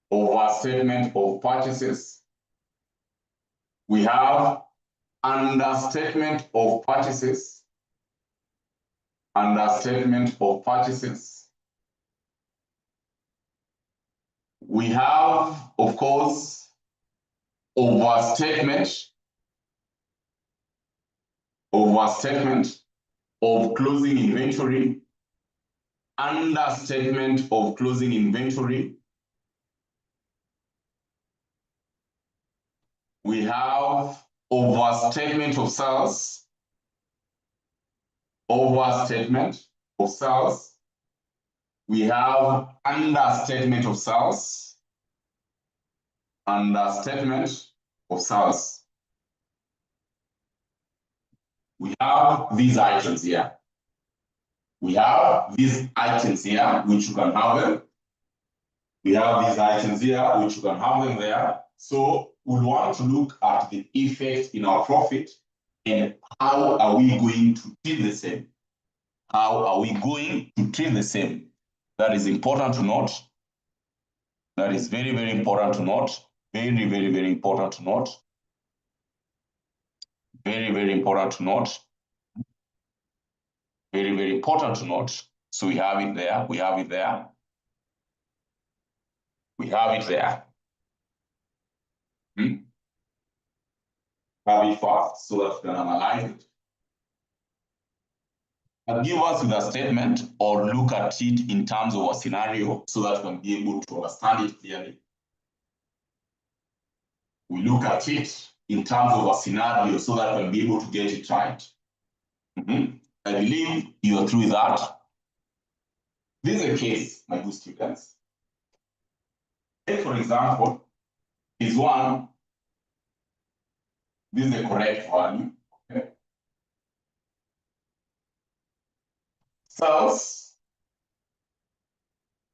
overstatement of purchases. We have understatement of purchases, understatement of purchases. We have, of course, overstatement of closing inventory, understatement of closing inventory. We have overstatement of sales, overstatement of sales. We have understatement of sales, understatement of sales. We have these items here. We have these items here, which you can have them. We have these items here, which you can have them there. So we want to look at the effect in our profit and how are we going to treat the same? How are we going to treat the same? That is important to note. That is very, very important to note. Very, very, very important to note. Very, very important to note. Very, very important to note. So we have it there. We have it there. We have it there. Have it fast so that we can analyze it. And give us with a statement or look at it in terms of a scenario so that we can be able to understand it clearly. We look at it in terms of a scenario so that we can be able to get it right. I believe you are through with that. This is a case, my good students. Take, for example, is one, this is the correct value. Okay. Sales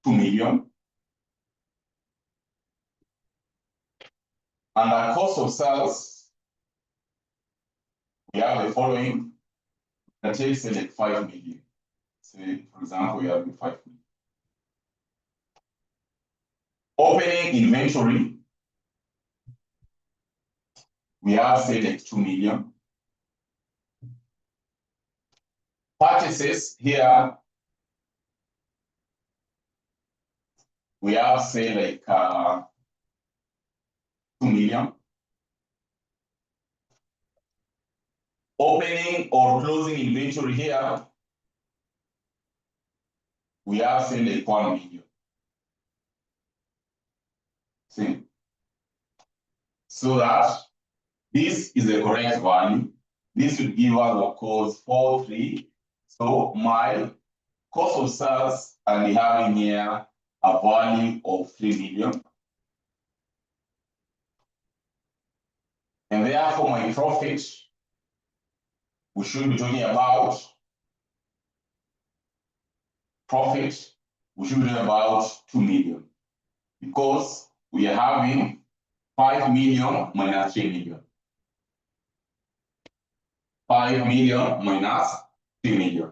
2 million. And our cost of sales, we have the following. That takes like 5 million. Say, for example, we have 5 million. Opening inventory, we have say like 2 million. Purchases here, we have say like 2 million. Opening or closing inventory here, we have say like 1 million. See? So that this is the correct value. This will give us, of course, 4,3. So my cost of sales, I'll be having here a value of 3 million. And therefore, my profit, we should be talking about profit, we should be talking about 2 million. Because we are having 5 million minus 3 million. 5 million minus 3 million.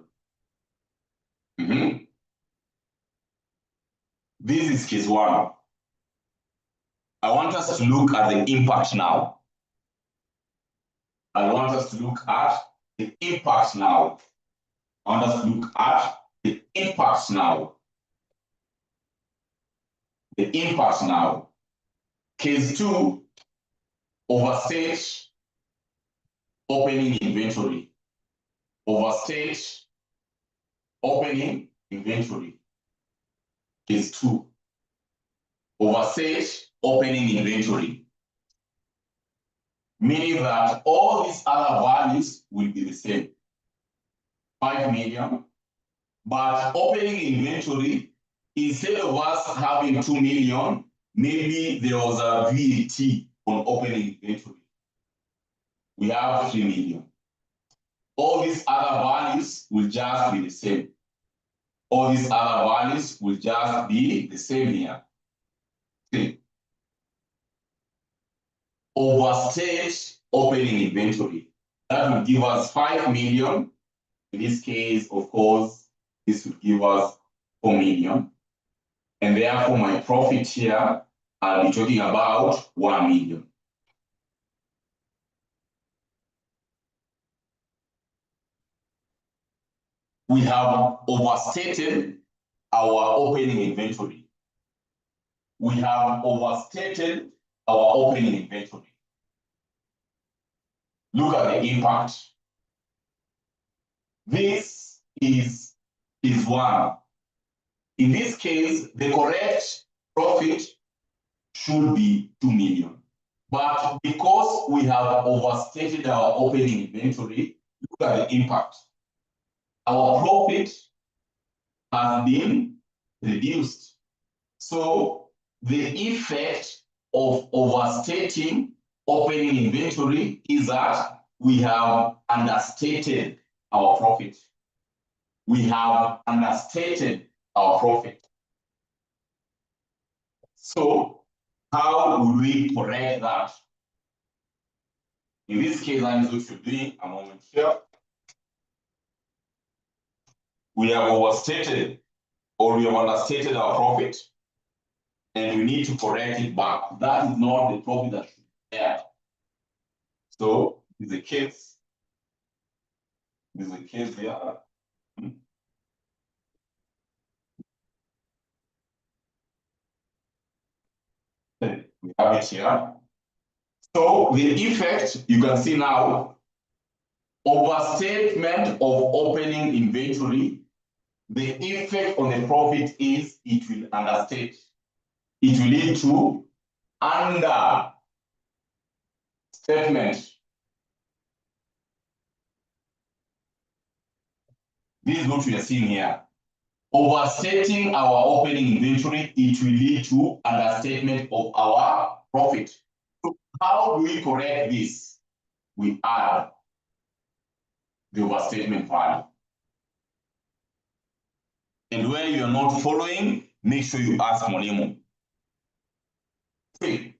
This is case one. I want us to look at the impact now. I want us to look at the impact now. I want us to look at the impact now. The impact now. Case two, overstate opening inventory. Overstate opening inventory. Case two, overstate opening inventory. Meaning that all these other values will be the same. 5 million, but opening inventory, instead of us having 2 million, maybe there was a VAT on opening inventory. We have 3 million. All these other values will just be the same. All these other values will just be the same here. Okay. Overstate opening inventory. That will give us 5 million. In this case, of course, this would give us 4 million. And therefore, my profit here, I'll be talking about 1 million. We have overstated our opening inventory. We have overstated our opening inventory. Look at the impact. This is one. In this case, the correct profit should be 2 million. But because we have overstated our opening inventory, look at the impact. Our profit has been reduced. So the effect of overstating opening inventory is that we have understated our profit. We have understated our profit. So how would we correct that? In this case, that is what you're doing a moment here. We have overstated or we have understated our profit, and we need to correct it back. That is not the profit that should be there. So this is a case. This is a case here. We have it here. So the effect, you can see now, overstatement of opening inventory, the effect on the profit is it will understate. It will lead to understatement. This is what we are seeing here. Overstating our opening inventory, it will lead to understatement of our profit. So how do we correct this? We add the overstatement value. And when you're not following, make sure you ask Monemo. Okay.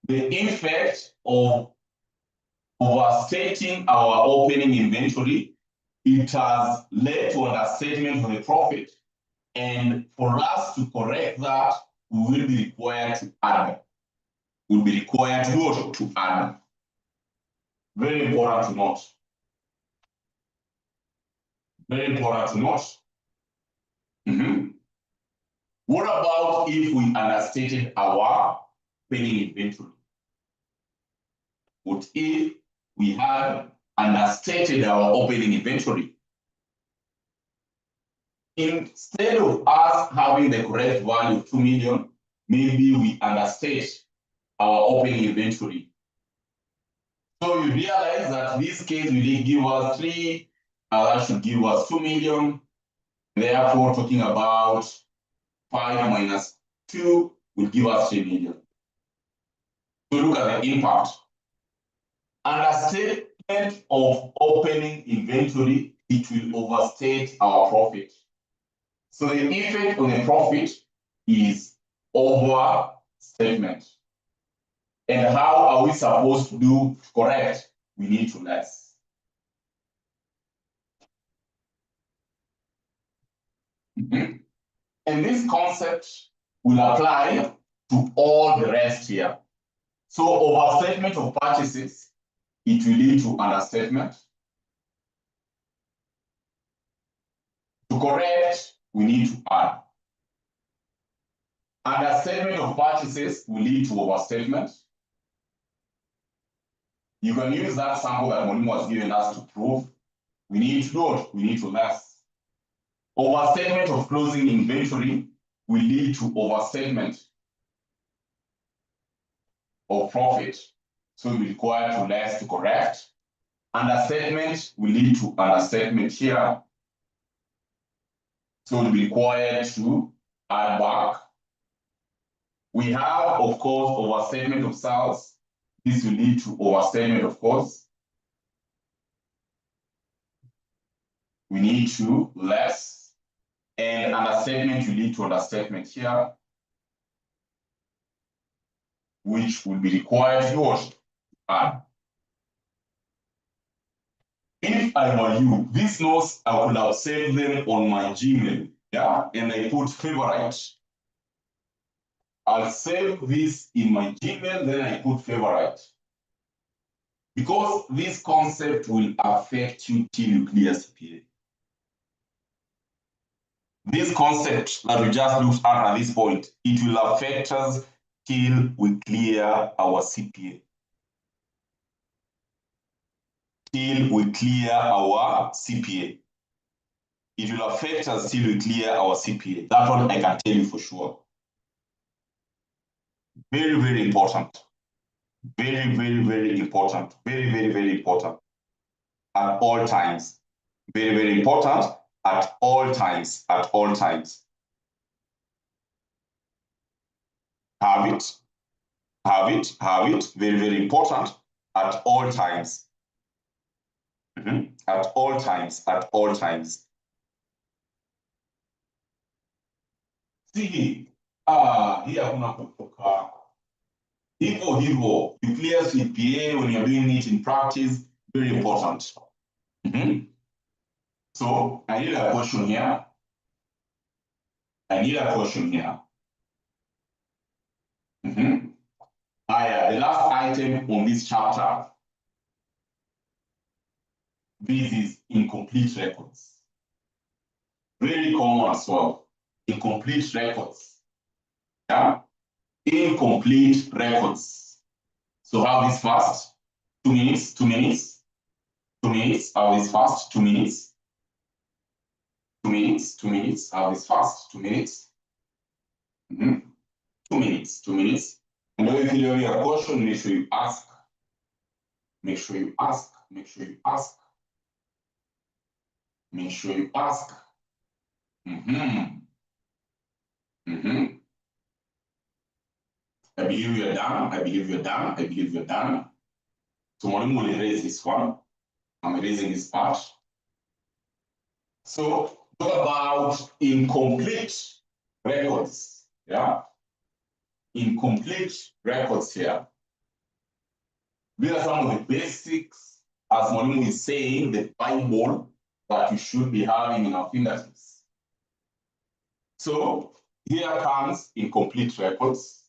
The effect of overstating our opening inventory, it has led to understatement of the profit. And for us to correct that, we will be required to add. We'll be required to add. Very important to note. Very important to note. What about if we understated our opening inventory? What if we had understated our opening inventory? Instead of us having the correct value of 2 million, maybe we understate our opening inventory. So you realize that this case will give us 3, that should give us 2 million. Therefore, talking about 5 minus 2 will give us 3 million. So look at the impact. Understatement of opening inventory, it will overstate our profit. So the effect on the profit is overstatement. And how are we supposed to do correct? We need to less. And this concept will apply to all the rest here. So overstatement of purchases, it will lead to understatement. To correct, we need to add. Understatement of purchases will lead to overstatement. You can use that sample that Monimo was given us to prove. We need to do it. We need to less. Overstatement of closing inventory will lead to overstatement of profit. So we require to less to correct. Understatement will lead to understatement here. So we'll be required to add back. We have, of course, overstatement of sales. This will lead to overstatement, of course. We need to less. And understatement will lead to understatement here, which will be required to add. If I were you, these notes, I would have saved them on my Gmail, yeah, and I put favorite. I'll save this in my Gmail, then I put favorite. Because this concept will affect you till you clear CPA. This concept that we just looked at this point, it will affect us till we clear our CPA. Till we clear our CPA. It will affect us till we clear our CPA. That one I can tell you for sure. Very, very important. Very, very, very important. Very, very, very important at all times. Very, very important at all times. At all times. Have it. Have it. Have it. Very, very important at all times. At all times. At all times. See, here kuna kutoka hivyo hivyo. You clear CPA when you're doing it in practice. Very important. So I need a question here. I need a question here. The last item on this chapter. This is incomplete records. Very common as well. Incomplete records. Yeah. Incomplete records. So how this fast? 2 minutes, 2 minutes, 2 minutes. How this fast? 2 minutes. 2 minutes, 2 minutes. How this fast? 2 minutes. 2 minutes, 2 minutes. And when you feel your question, make sure you ask. Make sure you ask. Make sure you ask. Make sure you ask. I believe you're done. I believe you're done. I believe you're done. So Mwalimu will erase this one. I'm erasing this part. So talk about incomplete records. Yeah. Incomplete records here. These are some of the basics, as Mwalimu is saying, the Bible that you should be having in our fingertips. So here comes incomplete records.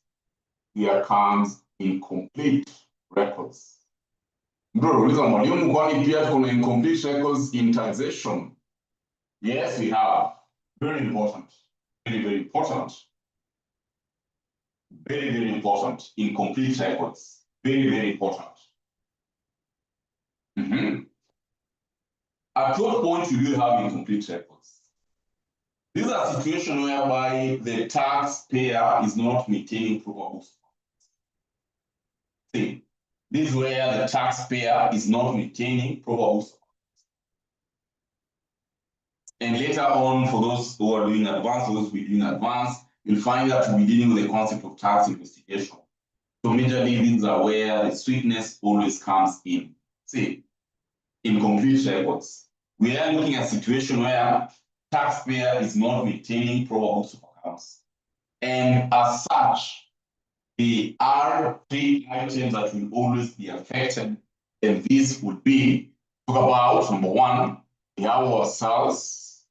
Here comes incomplete records. Bro, listen, Mwalimu, kwani pia kuna incomplete records in taxation? Yes, we have. Very important. Very, very important. Very, very important. Incomplete records. Very, very important. At what point you do have incomplete records? These are situations whereby the taxpayer is not maintaining proper books. See, this is where the taxpayer is not maintaining proper books. And later on, for those who are doing advanced, for those who are doing advanced, you'll find that we'll be dealing with the concept of tax investigation. So majorly, these are where the sweetness always comes in. See, incomplete records. We are looking at a situation where taxpayer is not maintaining proper books of accounts. And as such, there are 3 items that will always be affected. And these would be, talk about number 1, we have our sales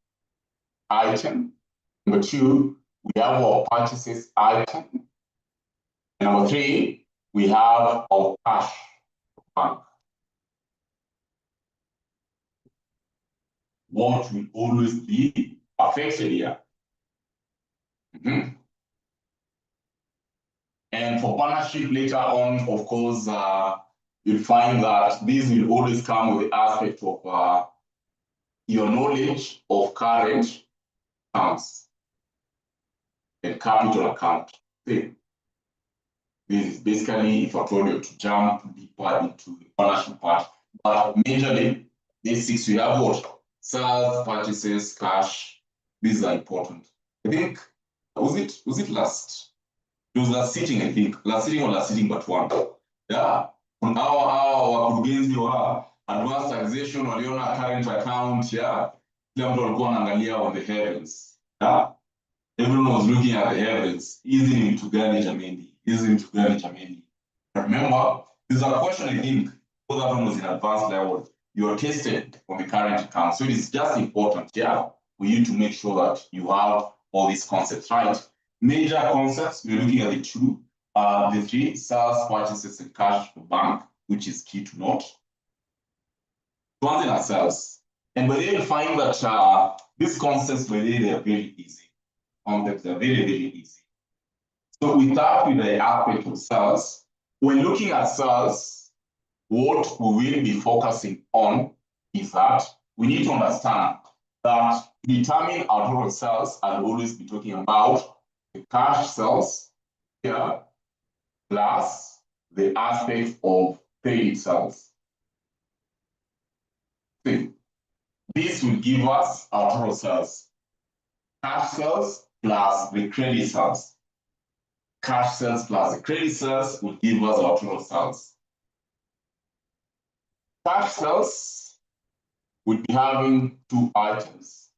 item. Number 2, we have our purchases item. And number 3, we have our cash bank. What will always be affected here. And for partnership later on, of course, you'll find that these will always come with the aspect of your knowledge of current accounts and capital account. See, this is basically if I told you to jump deeper into the partnership part, but majorly these 6 we have what? Sales, purchases, cash. These are important. I think was it last? It was last sitting, I think. Last sitting but one. Yeah. On our wakurugenzi wa advanced taxation waliona current account, yeah. Kila mtu alikuwa anaangalia on the heavens. Yeah. Everyone was looking at the heavens. Easy ni mtu gani jameni? Easy ni mtu gani jameni? Remember, this is a question I think for that one was in advanced level. You are tested on the current account. So it is just important, yeah, for you to make sure that you have all these concepts right. Major concepts, we're looking at the 2, the 3, sales, purchases, and cash for bank, which is key to note. One thing are sales. And by the way, you'll find that these concepts, by the way, they are very easy. Concepts are very, very easy. So we start with the aspect of sales. When looking at sales, what we will be focusing on is that we need to understand that to determine our total sales, I'll always be talking about the cash sales here plus the aspect of credit sales. See, this will give us our total sales. Cash sales plus the credit sales. Cash sales plus the credit sales will give us our total sales. Cash sales will be having two items.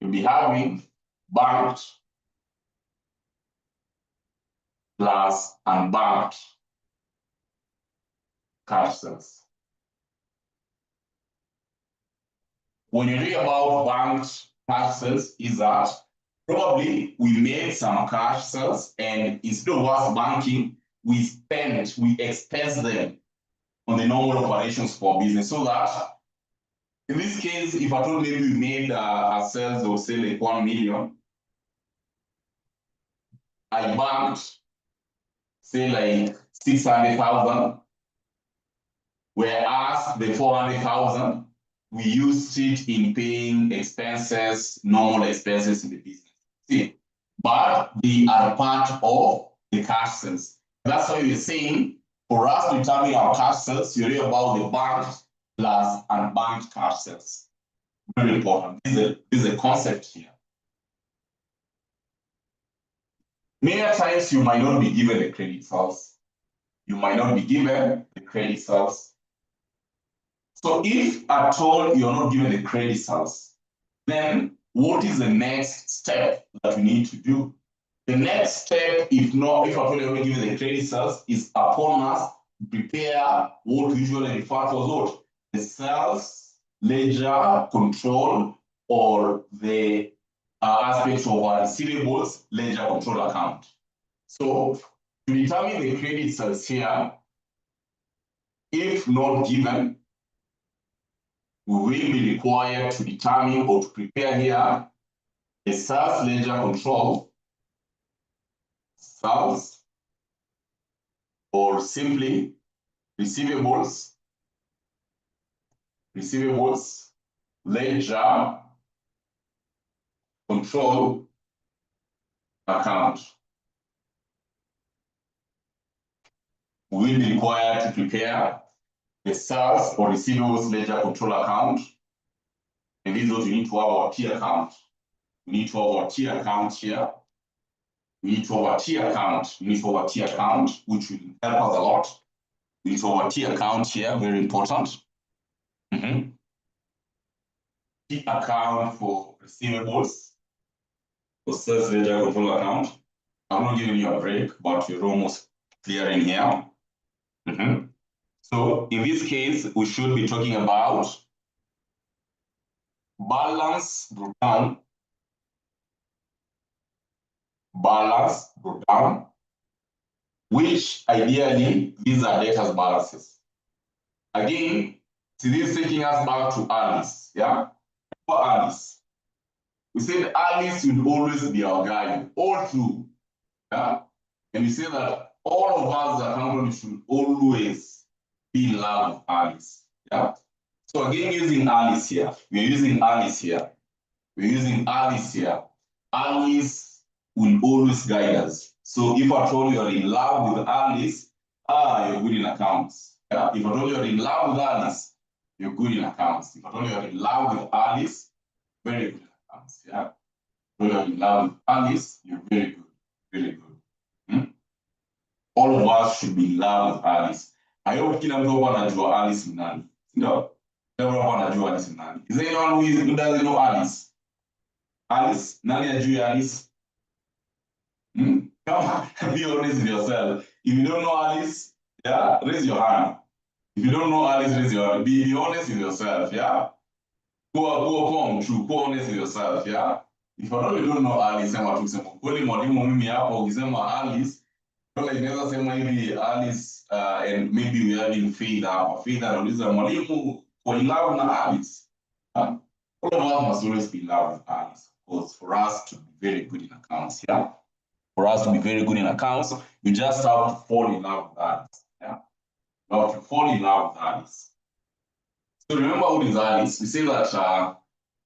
You'll be having banked plus unbanked cash sales. When you read about banked cash sales, is that probably we made some cash sales and instead of us banking, we expense them on the normal operations for business. So that in this case, if I told maybe we made a sales of say like 1 million, I banked say like 600,000, whereas the 400,000 we used it in paying expenses, normal expenses in the business. See, but they are part of the cash sales. That's why we're saying for us to determine our cash sales, you read about the banked plus unbanked cash sales. Very important. This is a concept here. Many times you might not be given the credit sales. You might not be given the credit sales. So if at all you're not given the credit sales, then what is the next step that we need to do? The next step, if at all you're not given the credit sales, is upon us to prepare what we usually refer to as what? The sales ledger control, or the aspects of our receivables ledger control account. So to determine the credit sales here, if not given, we will be required to determine or to prepare here a sales ledger control, sales, or simply receivables ledger control account. We will be required to prepare the sales or receivables ledger control account. And this is what we need to have our T account. We need to have our T account here. We need to have our T account. We need to have our T account, which will help us a lot. We need to have our T account here, very important. T account for receivables, for sales ledger control account. I'm not giving you a break, but you're almost clear in here. So in this case, we should be talking about balance breakdown, which ideally these are debtors balances. Again, see, this is taking us back to Alice, yeah? For Alice, we said Alice will always be our guide, all through, yeah? And we say that all of us as accountants should always be in love with Alice, yeah? So again, using Alice here, Alice will always guide us. So if at all you're in love with Alice, you're good in accounts. Yeah? If at all you're in love with Alice, you're good in accounts. If at all you're in love with Alice, very good in accounts. Yeah? If you're in love with Alice, you're very good, very good. All of us should be in love with Alice. I hope kila mtu hapa anajua Alice ni nani. Ndio? Everyone hapa anajua Alice ni nani. Is there anyone who doesn't know Alice? Alice? Nani ajui Alice? Come on, be honest with yourself. If you don't know Alice, yeah, raise your hand. If you don't know Alice, raise your hand. Be honest with yourself, yeah? Go honest with yourself, yeah? If you don't know Alice, sema tu sema kweli mwalimu mimi hapo ukisema Alice, kama inaweza sema hivi Alice and maybe we are in faith hapa. Faith anauliza mwalimu for love na Alice. All of us must always be in love with Alice, because for us to be very good in accounts, yeah? For us to be very good in accounts, you just have to fall in love with Alice. Yeah? You have to fall in love with Alice. So remember what is Alice? We say that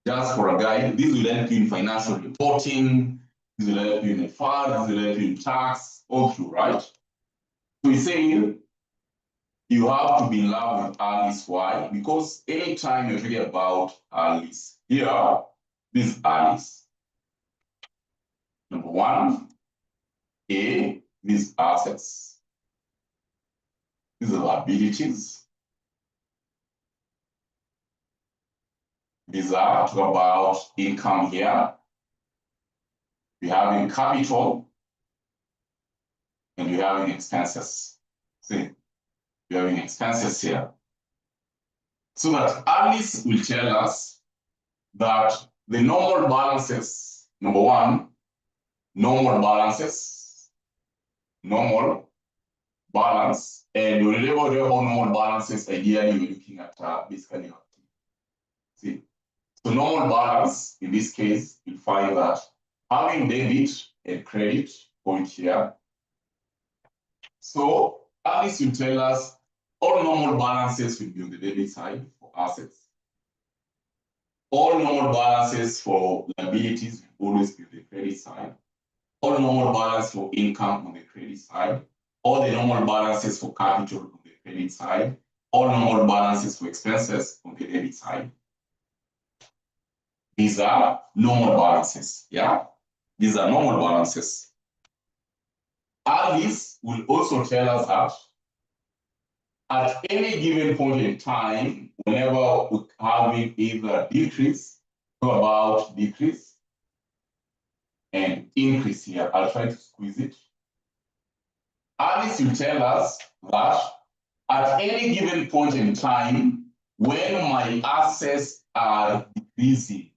just for a guide, this will help you in financial reporting, this will help you in FR, this will help you in tax, all through, right? So he's saying you have to be in love with Alice. Why? Because anytime you're talking about Alice, here, this Alice. Number one, A, these assets. These are liabilities. These are talk about income here. We have in capital and we have in expenses. See, we have in expenses here. So that Alice will tell us that the normal balances, number one, normal balances, normal balance, and whenever they have normal balances, ideally we're looking at basically, see. So normal balance, in this case, you'll find that having debit and credit point here. So Alice will tell us all normal balances will be on the debit side for assets. All normal balances for liabilities will always be on the credit side. All normal balance for income on the credit side. All the normal balances for capital on the credit side. All normal balances for expenses on the debit side. These are normal balances, yeah? These are normal balances. Alice will also tell us that at any given point in time, whenever we're having either decrease, talk about decrease and increase here. I'll try to squeeze it. Alice will tell us that at any given point in time, when my assets are decreasing,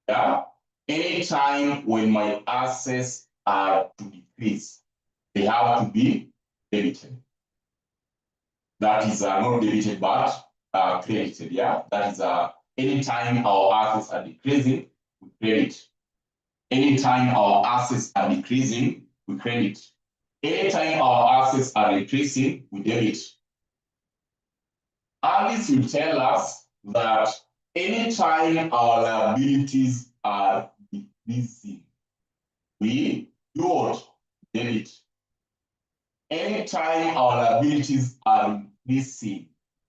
yeah, anytime when my assets are to decrease, they have to be debited. That is not debited, but credited. Yeah, that is anytime our assets are decreasing, we credit. Anytime our assets are decreasing, we credit. Anytime our assets are increasing, we debit. Alice will tell us that anytime our liabilities are decreasing, we do what? Debit. Anytime our liabilities are increasing,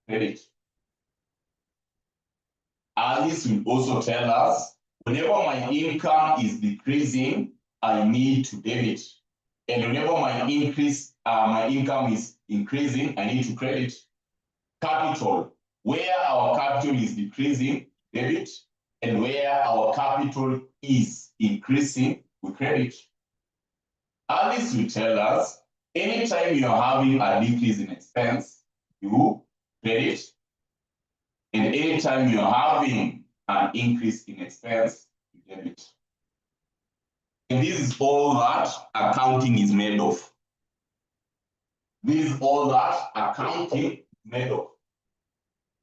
credit. Alice will also tell us whenever my income is decreasing, I need to debit. And whenever my income is increasing, I need to credit. Capital, where our capital is decreasing, debit, and where our capital is increasing, we credit. Alice will tell us anytime you are having a decrease in expense, you credit. And anytime you are having an increase in expense, you debit. And this is all that accounting is made of. This is all that accounting is made of.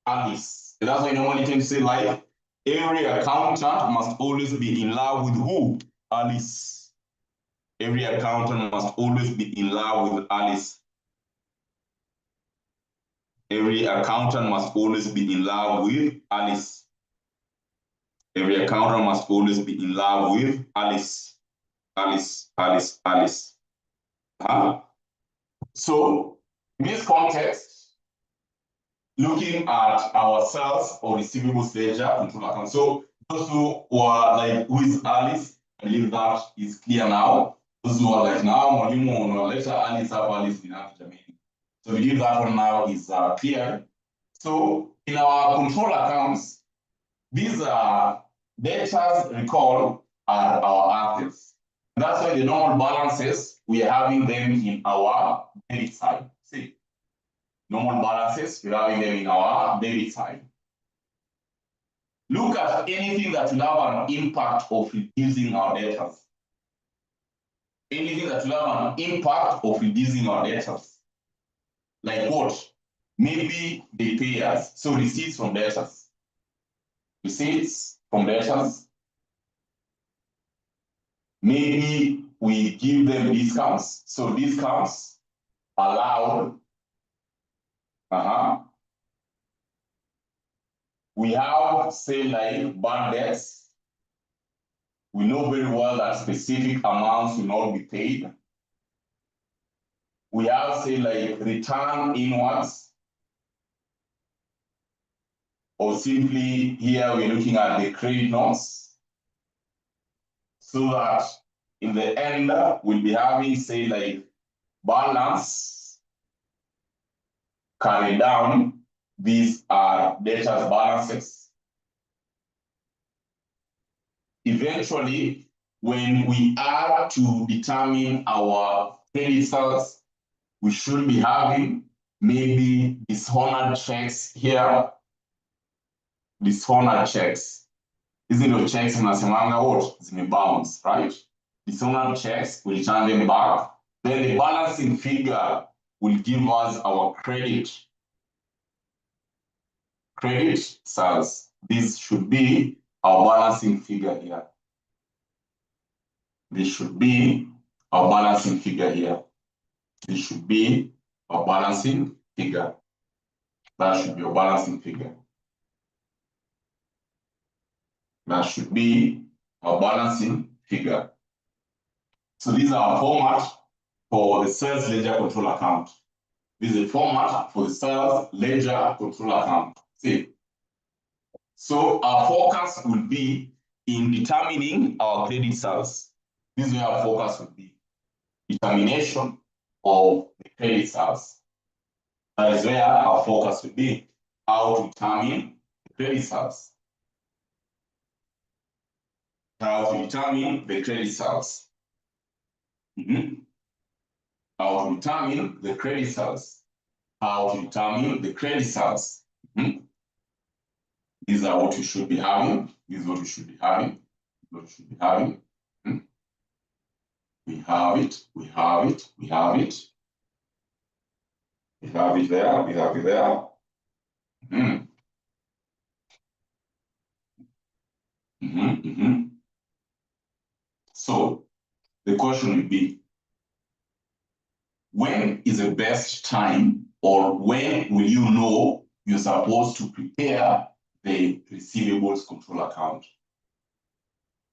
Alice. That's why I normally tend to say, like, every accountant must always be in love with who? Alice. Every accountant must always be in love with Alice. Every accountant must always be in love with Alice. Every accountant must always be in love with Alice. Alice, Alice, Alice. So, in this context, looking at our sales or receivables ledger control account. So, those who are like, who is Alice? I believe that is clear now. Those who are like, now, Mwalimu, or later Alice, have Alice, Jamini. So, I believe that one now is clear. So, in our control accounts, these are debtors recall are our assets. And that's why the normal balances, we are having them in our debit side. See, normal balances, we're having them in our debit side. Look at anything that will have an impact of reducing our debtors. Anything that will have an impact of reducing our debtors. Like what? Maybe they pay us, so receipts from debtors. Receipts from debtors. Maybe we give them discounts. So discounts allowed. We have, say, like bad debts. We know very well that specific amounts will not be paid. we have, say, like return inwards, or simply here we're looking at the credit notes, so that in the end we'll be having, say, like balance carry down. These are debtors balances. Eventually, when we are to determine our creditors, we should be having maybe dishonored checks here. Dishonored checks. Hizi ndio checks mnasemanga what? Zimebounce, right? Dishonored checks, we return them back. Then the balancing figure will give us our credit sales. This should be our balancing figure here. This should be our balancing figure here. This should be our balancing figure. That should be our balancing figure. That should be our balancing figure. So these are our format for the sales ledger control account. This is a format for the sales ledger control account. See. So our focus will be in determining our credit sales. This is where our focus will be. Determination of the credit sales. That is where our focus will be. How to determine the credit sales. How to determine the credit sales. How to determine the credit sales. How to determine the credit sales. These are what you should be having. This is what you should be having. What you should be having. We have it. We have it. We have it. We have it there. We have it there. So the question will be, when is the best time, or when will you know you're supposed to prepare the receivables control account?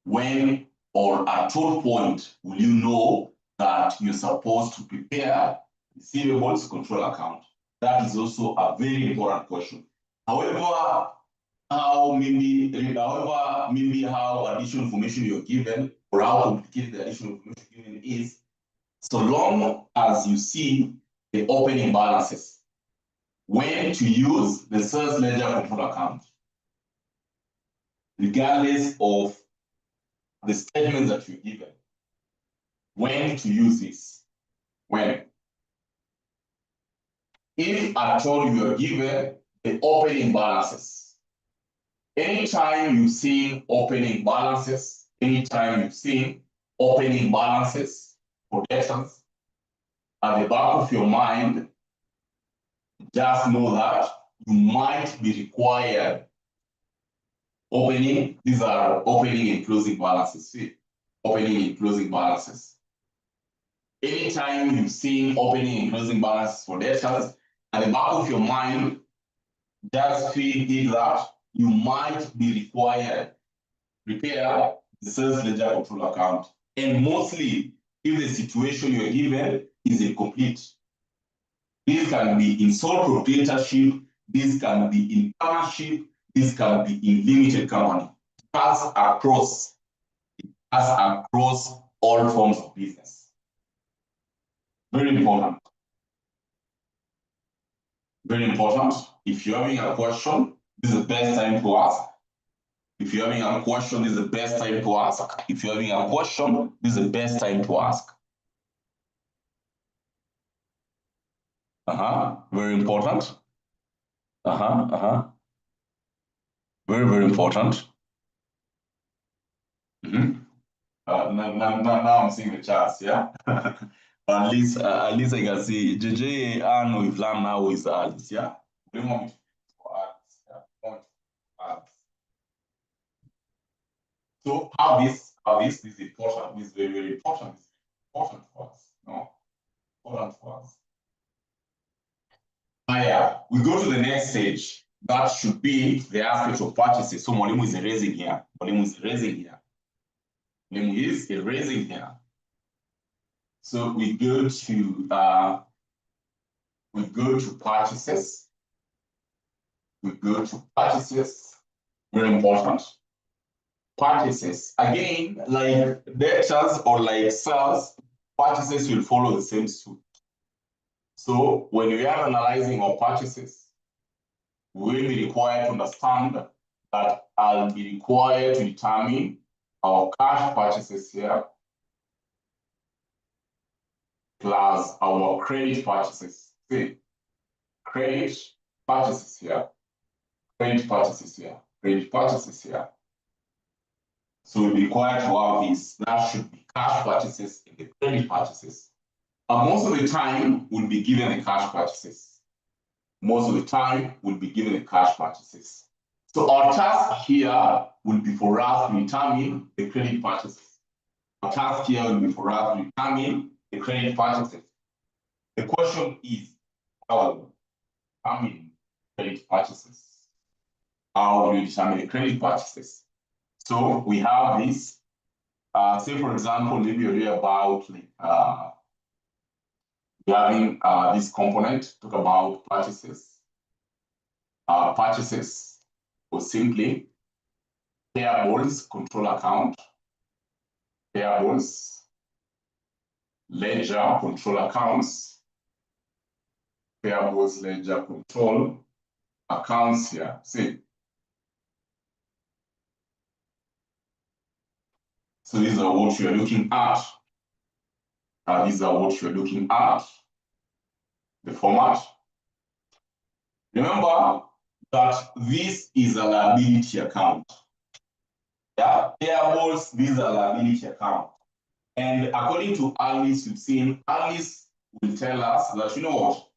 When or at what point will you know that you're supposed to prepare receivables control account? That is also a very important question. However, how additional information you're given, or how complicated the additional information given is, so long as you see the opening balances, when to use the sales ledger control account, regardless of the statements that you're given, when to use this, when. If at all you are given the opening balances, anytime you've seen opening balances, for debtors, at the back of your mind, just know that you might be required opening. These are opening and closing balances. See, opening and closing balances. Anytime you've seen opening and closing balances for debtors, at the back of your mind, just feel that you might be required to prepare the sales ledger control account. And mostly, if the situation you're given is incomplete. This can be in sole proprietorship, this can be in partnership, this can be in limited company. As across all forms of business. Very important. Very important. If you're having a question, this is the best time to ask. If you're having a question, this is the best time to ask. If you're having a question, this is the best time to ask. Very important. Very, very important. Now I'm seeing the charts, yeah? At least I can see JJ and with Lam now is Alice, yeah? We want me to for Alice, yeah? Alice. So how this is important, this is very, very important. It's important for us. No? Important for us. We go to the next stage. That should be the aspect of purchases. So Mwalimu is erasing here. Mwalimu is erasing here. So we go to We go to purchases. We go to purchases. Very important. Purchases. Again, like debtors or like sales, purchases will follow the same suit. So when we are analyzing our purchases, we will be required to understand that I'll be required to determine our cash purchases here plus our credit purchases. See, credit purchases here, credit purchases here, credit purchases here. So we'll be required to have this. That should be cash purchases and the credit purchases. And most of the time, we'll be given the cash purchases. Most of the time, we'll be given the cash purchases. So our task here will be for us to determine the credit purchases. Our task here will be for us to determine the credit purchases. The question is, how do you determine credit purchases? How do you determine the credit purchases? So we have this. Say, for example, maybe you hear about having this component, talk about purchases. Purchases, or simply payables control account, payables, ledger control accounts, payables, ledger control accounts here. See. So these are what you're looking at. These are what you're looking at. The format. Remember that this is a liability account. Yeah, payables, these are liability account. And according to Alice, you've seen, Alice will tell us that, you know what,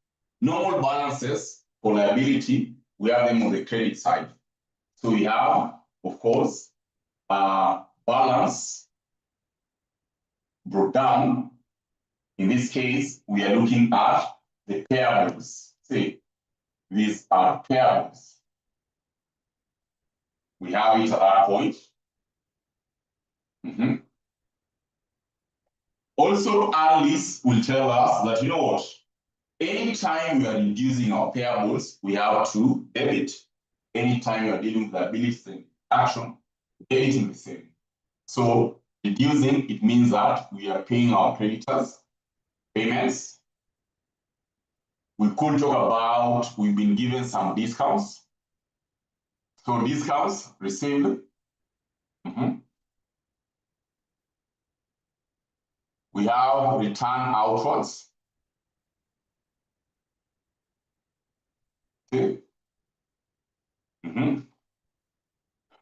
normal balances for liability, we have them on the credit side. So we have, of course, balance brought down. In this case, we are looking at the payables. See, these are payables. We have it at that point. Also, Alice will tell us that, you know what, anytime we are reducing our payables, we have to debit. Anytime you are dealing with liabilities and action, debiting the same. So reducing, it means that we are paying our creditors payments. We could talk about, we've been given some discounts. So discounts received. We have return outwards. Okay.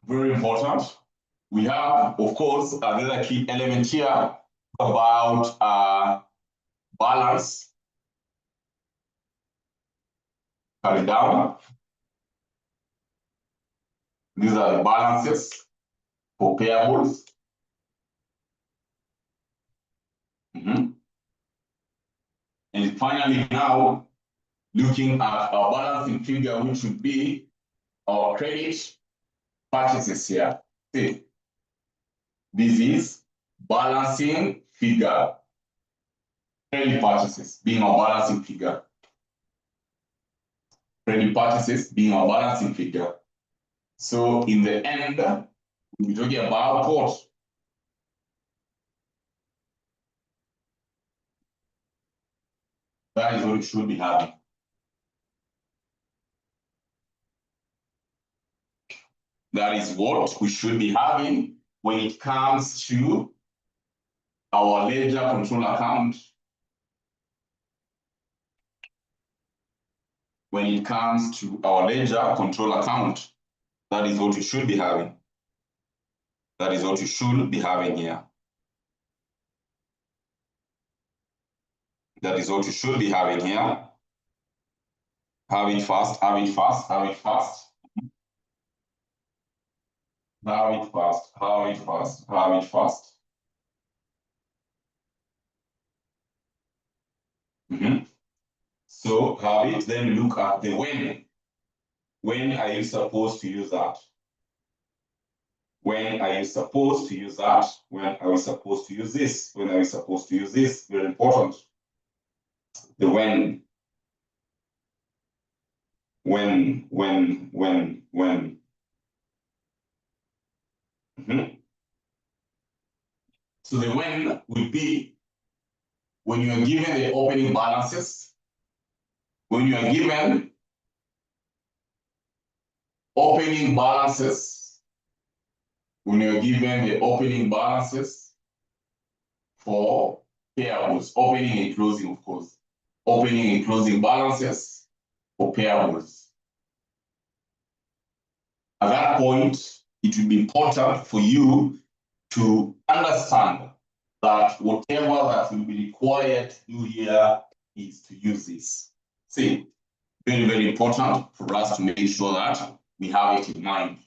Very important. We have, of course, another key element here about balance carried down. These are the balances for payables. And finally, now looking at our balancing figure, which would be our credit purchases here. See, this is balancing figure. Credit purchases being our balancing figure. Credit purchases being our balancing figure. So in the end, we'll be talking about what? That is what we should be having. That is what we should be having when it comes to our ledger control account. When it comes to our ledger control account, that is what we should be having. That is what you should be having here. That is what you should be having here. Have it fast, have it fast, have it fast. Have it fast, have it fast, have it fast. So have it, then look at the when. When are you supposed to use that? When are you supposed to use that? When are we supposed to use this? When are we supposed to use this? Very important. The when. when. So the when will be when you are given the opening balances, when you are given opening balances, when you are given the opening balances for payables, opening and closing, of course, opening and closing balances for payables. At that point, it will be important for you to understand that whatever that will be required to do here is to use this. See, very, very important for us to make sure that we have it in mind.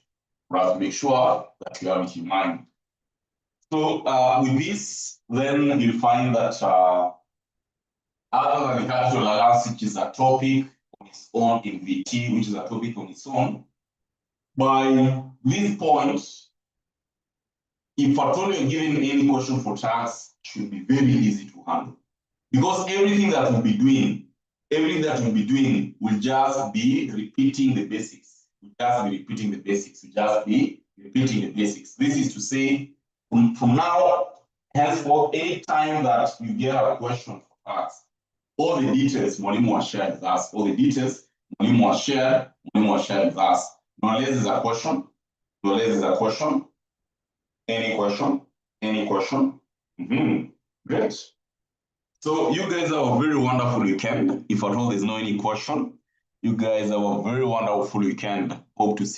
For us to make sure that we have it in mind. So with this, then you'll find that other than the capital allowance, which is a topic on its own in VT, which is a topic on its own, by this point, if at all you're given any question for tax, it should be very easy to handle. Because everything that we'll be doing, will just be repeating the basics. We'll just be repeating the basics. This is to say, from now, henceforth, any time that you get a question for tax, all the details Mwalimu was shared with us. All the details Mwalimu was shared with us. Now, unless there's a question. Any question? Great. So you guys have a very wonderful weekend. If at all there's no any question, you guys have a very wonderful weekend. Hope to see you.